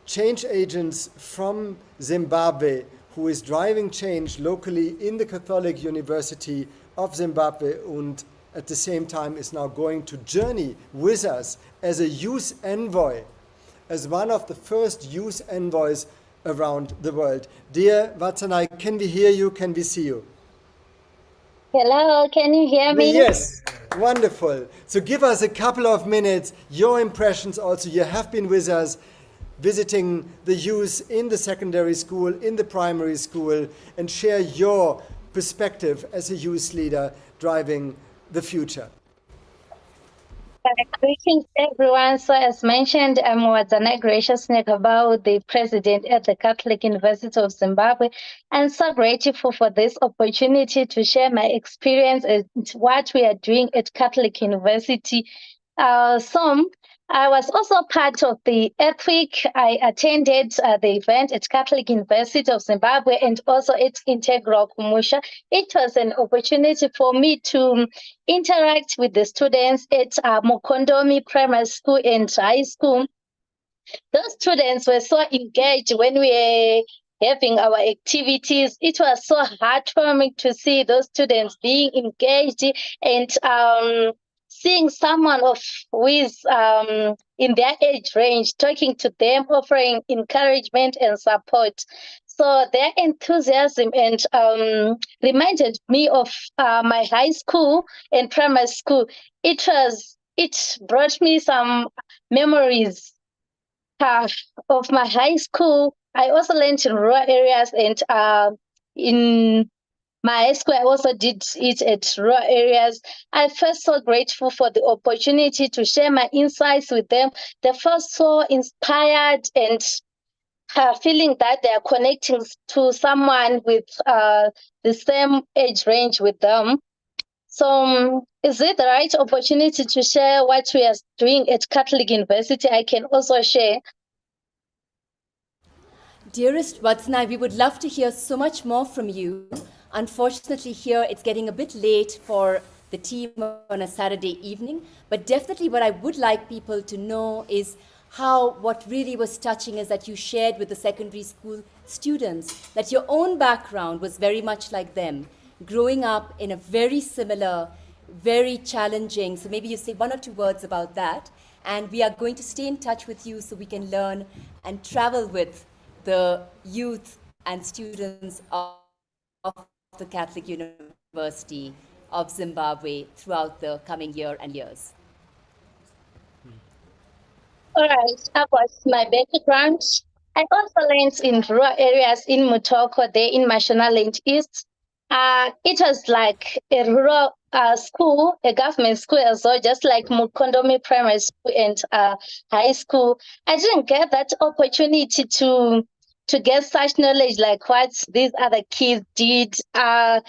change agents from Zimbabwe, who is driving change locally in the Catholic University of Zimbabwe, and at the same time is now going to journey with us as a youth envoy, as one of the first youth envoys around the world. Dear Vatsanai, can we hear you? Can we see you? Hello, can you hear me? Yes, wonderful. So give us a couple of minutes, your impressions also. You have been with us visiting the youth in the secondary school, in the primary school, and share your perspective as a youth leader driving the future. Greetings, everyone. So, as mentioned, I'm Wadzanai Gracious Nekabau, the president at the Catholic University of Zimbabwe, and so grateful for this opportunity to share my experience and what we are doing at Catholic University. I was also part of the Earth Week. I attended the event at Catholic University of Zimbabwe and also at Integral Kumusha. It was an opportunity for me to interact with the students at Mukondomi Primary School and High School. Those students were so engaged when we were having our activities. It was so heartwarming to see those students being engaged and seeing someone who is in their age range, talking to them, offering encouragement and support. So their enthusiasm and reminded me of my high school and primary school. It was it brought me some memories of my high school. I also learned in rural areas, and in my high school, I also did it at rural areas. I felt so grateful for the opportunity to share my insights with them. They felt so inspired and feeling that they are connecting to someone with the same age range with them. So is it the right opportunity to share what we are doing at Catholic University? I can also share. Dearest Vatsana, we would love to hear so much more from you. Unfortunately, here it's getting a bit late for the team on a Saturday evening, but definitely what I would like people to know is how what really was touching is that you shared with the secondary school students that your own background was very much like them, growing up in a very similar, very challenging, so maybe you say one or two words about that, and we are going to stay in touch with you so we can learn and travel with the youth and students of the Catholic University of Zimbabwe throughout the coming year and years. All right, about my background. I also learned in rural areas in Mutoko, there in Mashonaland East. It was like a rural school, a government school as well, just like Mukondomi Primary School and high school. I didn't get that opportunity to get such knowledge like what these other kids did. All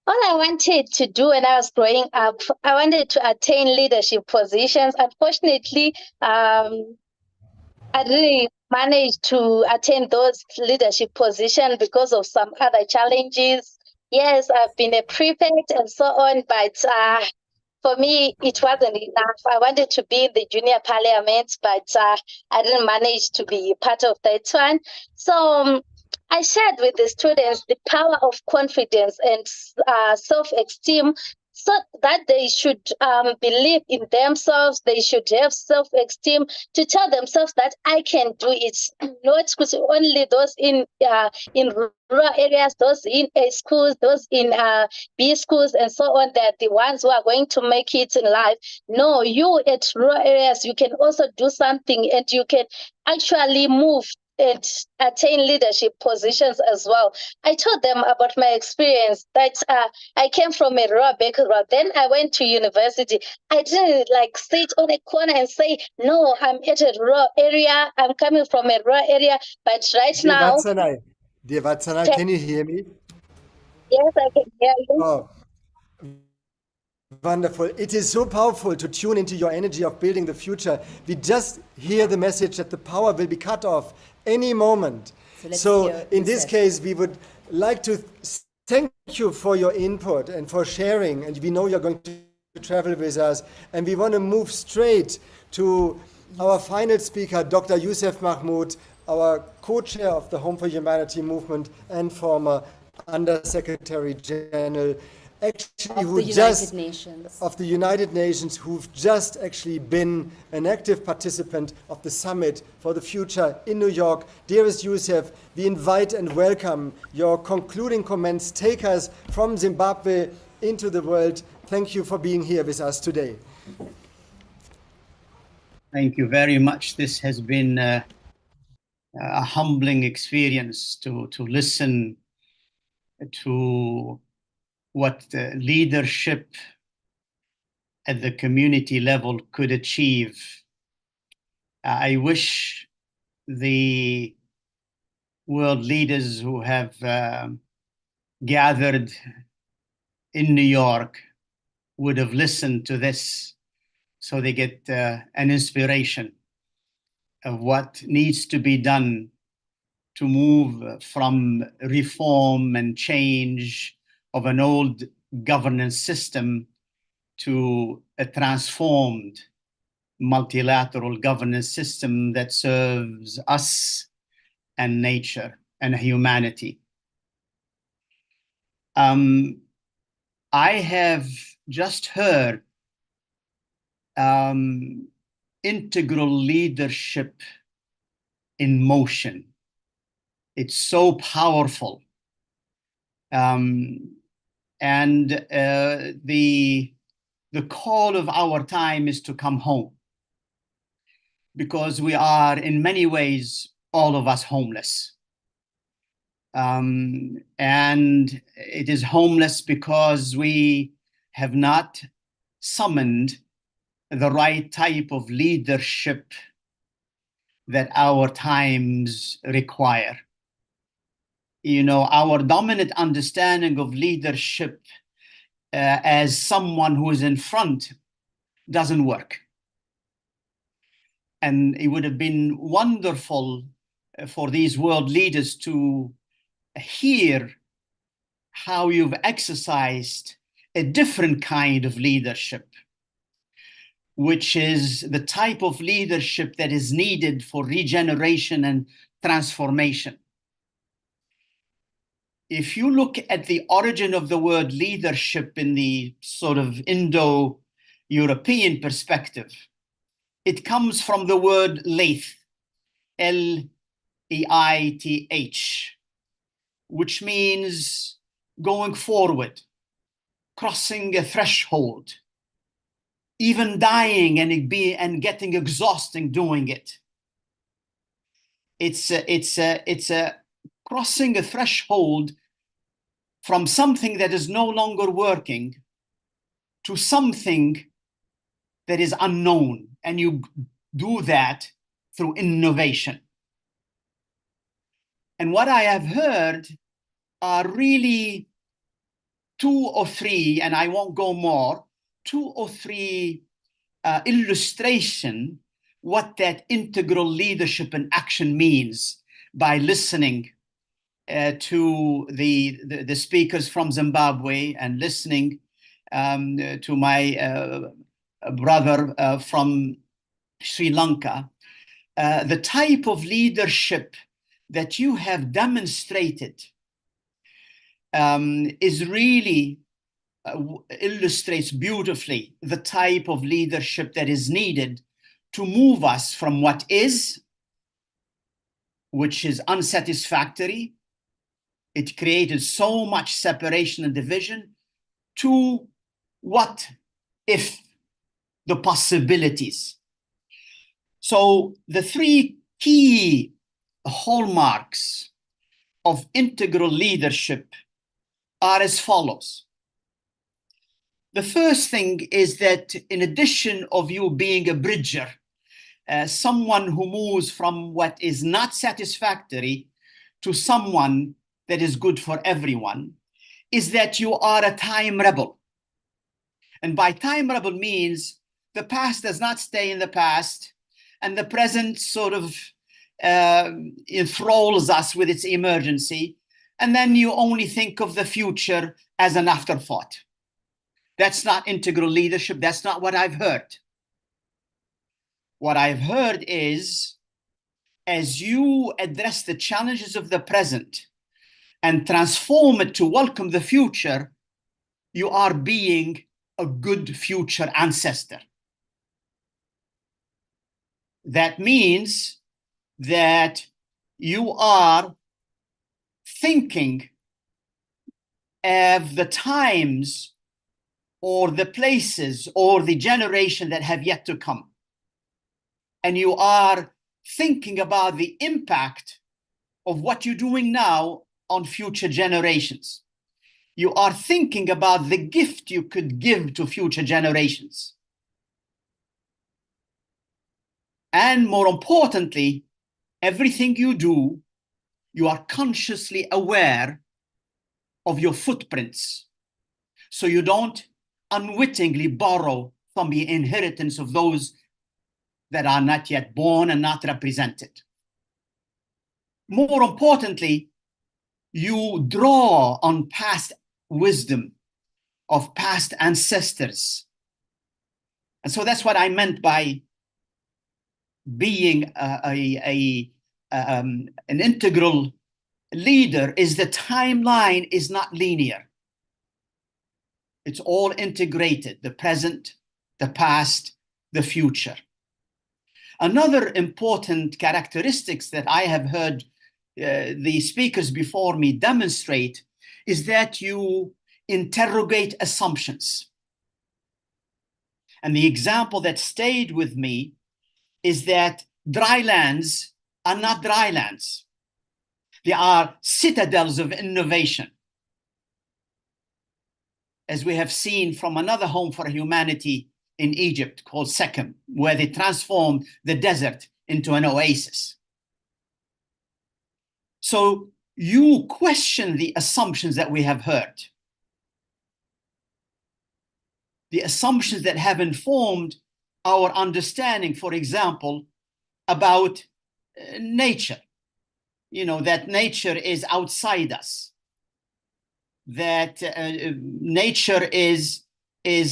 I wanted to do when I was growing up, I wanted to attain leadership positions. Unfortunately, I didn't manage to attain those leadership positions because of some other challenges. Yes, I've been a prefect and so on, but for me, it wasn't enough. I wanted to be in the junior parliament, but I didn't manage to be part of that one. So I shared with the students the power of confidence and self-esteem, so that they should believe in themselves. They should have self-esteem to tell themselves that I can do it. Not only those in rural areas, those in A schools, those in B schools, and so on. They're the ones who are going to make it in life. No, you at rural areas, you can also do something, and you can actually move and attain leadership positions as well. I told them about my experience that I came from a rural background. Then I went to university. I didn't like sit on a corner and say, no, I'm at a rural area. I'm coming from a rural area. But right now, Dear Vatsana, can you hear me? yes, I can hear you. Oh, wonderful. It is so powerful to tune into your energy of building the future. We just hear the message that the power will be cut off any moment. So in this case, we would like to thank you for your input and for sharing. And we know you're going to travel with us. And we want to move straight to our final speaker, Dr. Youssef Mahmoud, our co-chair of the Home for Humanity movement and former Undersecretary General, actually of the United Nations, who've just actually been an active participant of the Summit for the Future in New York. Dearest Youssef, we invite and welcome your concluding comments. Take us from Zimbabwe into the world. Thank you for being here with us today. Thank you very much. This has been a humbling experience to listen to what the leadership at the community level could achieve. I wish the world leaders who have gathered in New York would have listened to this, so they get an inspiration of what needs to be done to move from reform and change of an old governance system to a transformed multilateral governance system that serves us and nature and humanity. I have just heard integral leadership in motion. It's so powerful. And the the call of our time is to come home, because we are in many ways, all of us, homeless. And it is homeless because we have not summoned the right type of leadership that our times require. You know, our dominant understanding of leadership as someone who is in front doesn't work. And it would have been wonderful for these world leaders to hear how you've exercised a different kind of leadership, which is the type of leadership that is needed for regeneration and transformation. If you look at the origin of the word leadership in the sort of Indo-European perspective, it comes from the word leith, Leith, which means going forward, crossing a threshold, even dying and getting exhausting doing it. It's a crossing a threshold from something that is no longer working to something that is unknown, and you do that through innovation. And what I have heard are really 2 or 3, and I won't go more, 2 or 3 illustration what that integral leadership and action means by listening to the speakers from Zimbabwe and listening to my brother from Sri Lanka. The type of leadership that you have demonstrated is really illustrates beautifully the type of leadership that is needed to move us from what is, which is unsatisfactory. It created so much separation and division, to what if, the possibilities. So the 3 key hallmarks of integral leadership are as follows. The first thing is that in addition of you being a bridger, someone who moves from what is not satisfactory to someone that is good for everyone, is that you are a time rebel. And by time rebel means the past does not stay in the past, and the present sort of enthralls us with its emergency, and then you only think of the future as an afterthought. That's not integral leadership. That's not what I've heard. What I've heard is, as you address the challenges of the present and transform it to welcome the future, you are being a good future ancestor. That means that you are thinking of the times or the places or the generation that have yet to come. And you are thinking about the impact of what you're doing now on future generations. You are thinking about the gift you could give to future generations. And more importantly, everything you do, you are consciously aware of your footprints. So you don't unwittingly borrow from the inheritance of those that are not yet born and not represented. More importantly, you draw on past wisdom of past ancestors. And so that's what I meant by being an integral leader, is the timeline is not linear. It's all integrated, the present, the past, the future. Another important characteristics that I have heard the speakers before me demonstrate is that you interrogate assumptions. And the example that stayed with me is that dry lands are not dry lands. They are citadels of innovation, as we have seen from another home for humanity in Egypt called Sechem, where they transformed the desert into an oasis. So you question the assumptions that we have heard, the assumptions that have informed our understanding, for example, about nature. You know, that nature is outside us, that nature is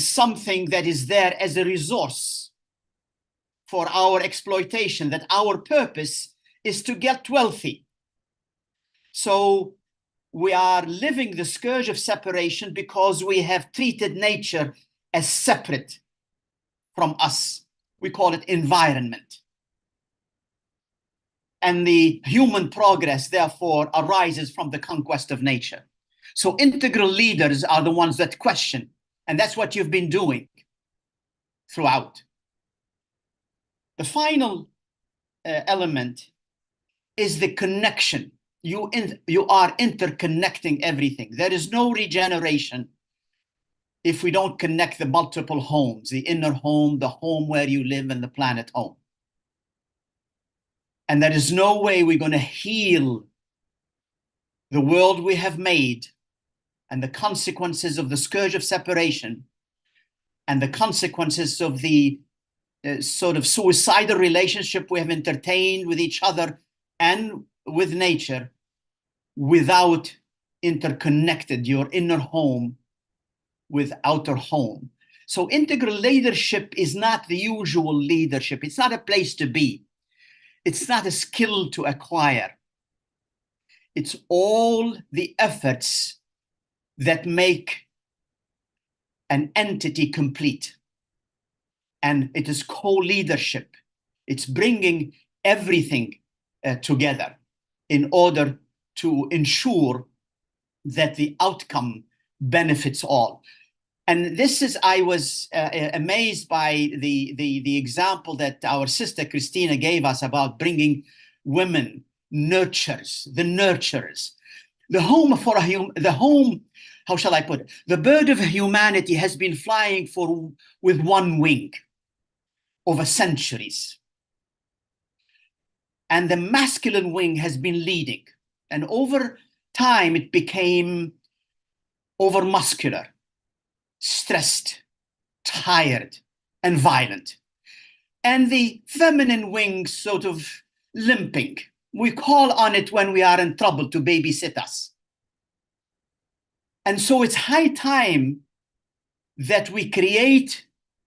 something that is there as a resource for our exploitation, that our purpose is to get wealthy. So we are living the scourge of separation because we have treated nature as separate from us. We call it environment. And the human progress, therefore, arises from the conquest of nature. So integral leaders are the ones that question, and that's what you've been doing throughout. The final element is the connection. You are interconnecting everything. There is no regeneration if we don't connect the multiple homes, the inner home, the home where you live, and the planet home. And there is no way we're going to heal the world we have made and the consequences of the scourge of separation and the consequences of the sort of suicidal relationship we have entertained with each other and with nature without interconnected your inner home with outer home. So integral leadership is not the usual leadership. It's not a place to be. It's not a skill to acquire. It's all the efforts that make an entity complete. And it is co-leadership. It's bringing everything together in order to ensure that the outcome benefits all. And this is, I was amazed by the example that our sister Christina gave us about bringing women, nurturers, the nurturers. The home, how shall I put it? The bird of humanity has been flying with one wing over centuries. And the masculine wing has been leading. And over time, it became over-muscular, stressed, tired, and violent. And the feminine wing sort of limping. We call on it when we are in trouble to babysit us. And so it's high time that we create,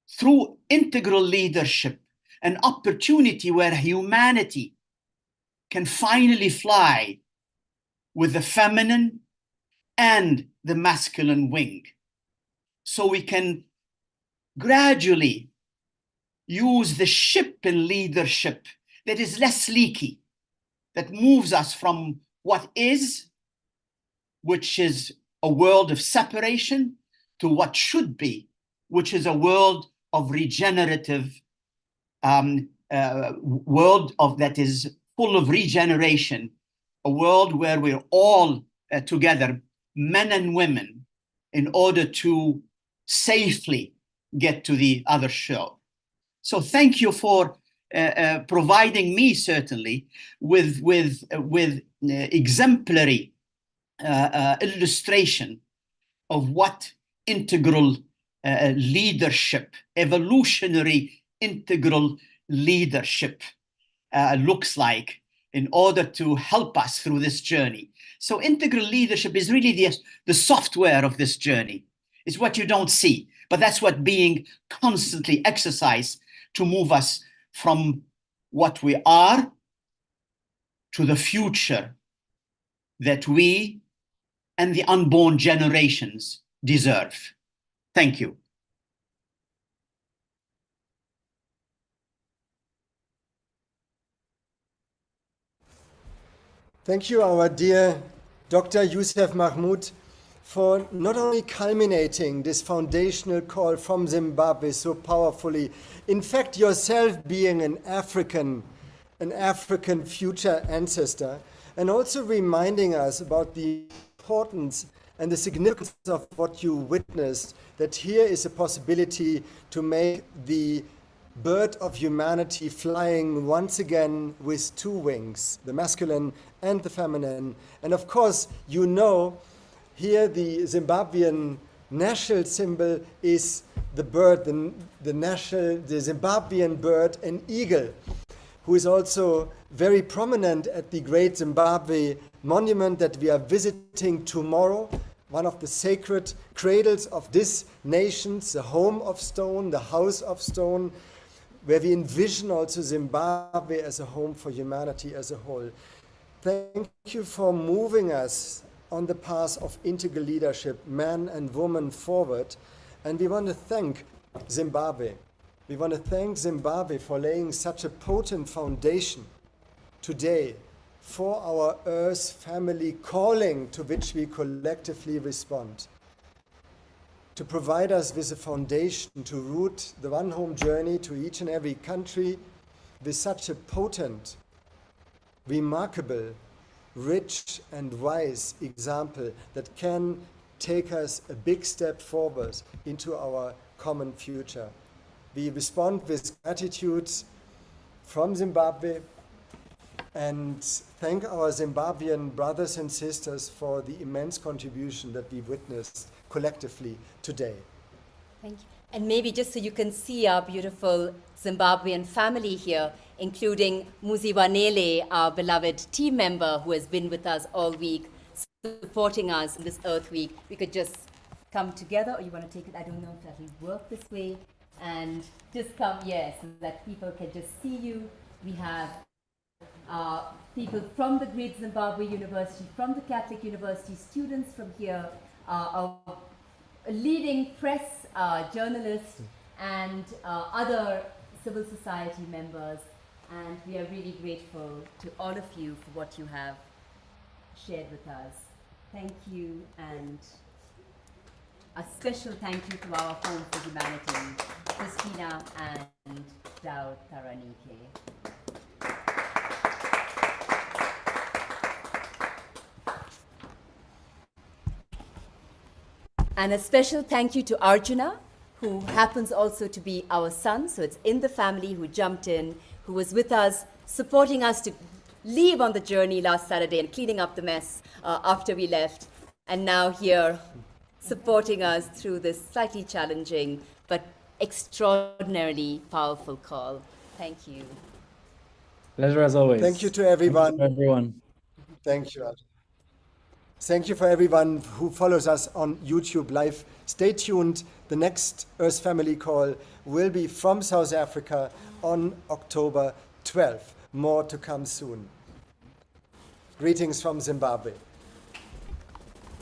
through integral leadership, an opportunity where humanity can finally fly with the feminine and the masculine wing. So we can gradually use the ship in leadership that is less leaky, that moves us from what is, which is a world of separation, to what should be, which is a world of regenerative, world that is full of regeneration, a world where we're all together, men and women, in order to safely get to the other shore. So thank you for providing me, certainly, with exemplary illustration of what integral leadership, evolutionary integral leadership looks like in order to help us through this journey. So integral leadership is really the software of this journey. It's what you don't see, but that's what being constantly exercised to move us from what we are to the future that we and the unborn generations deserve. Thank you. Thank you, our dear Dr. Youssef Mahmoud, for not only culminating this foundational call from Zimbabwe so powerfully, in fact, yourself being an African future ancestor, and also reminding us about the importance and the significance of what you witnessed, that here is a possibility to make the bird of humanity flying once again with two wings, the masculine and the feminine. And of course, you know, here the Zimbabwean national symbol is the bird, the Zimbabwean bird, an eagle, who is also very prominent at the Great Zimbabwe Monument that we are visiting tomorrow, one of the sacred cradles of this nation, the home of stone, the house of stone, where we envision also Zimbabwe as a home for humanity as a whole. Thank you for moving us on the path of integral leadership, man and woman forward. And we want to thank Zimbabwe. We want to thank Zimbabwe for laying such a potent foundation today for our Earth family calling to which we collectively respond. To provide us with a foundation to root the One Home journey to each and every country with such a potent, remarkable, rich and wise example that can take us a big step forward into our common future. We respond with gratitude from Zimbabwe and thank our Zimbabwean brothers and sisters for the immense contribution that we witnessed collectively today. Thank you. And maybe just so you can see our beautiful Zimbabwean family here, including Muziwanele, our beloved team member who has been with us all week, supporting us in this Earth Week. We could just come together, or you want to take it? I don't know if that will work this way. And just come, yes, so that people can just see you. We have people from the Great Zimbabwe University, from the Catholic University, students from here, our leading press journalists, and other civil society members. And we are really grateful to all of you for what you have shared with us. Thank you, and a special thank you to our Home for Humanity, Christina and Dao Taranike. And a special thank you to Arjuna, who happens also to be our son, so it's in the family, who jumped in, who was with us, supporting us to leave on the journey last Saturday and cleaning up the mess after we left, and now here supporting us through this slightly challenging but extraordinarily powerful call. Thank you. Pleasure as always. Thank you to everyone. Thank you, everyone. Thank you. Thank you for everyone who follows us on YouTube Live. Stay tuned. The next Earth Family Call will be from South Africa on October 12th. More to come soon. Greetings from Zimbabwe.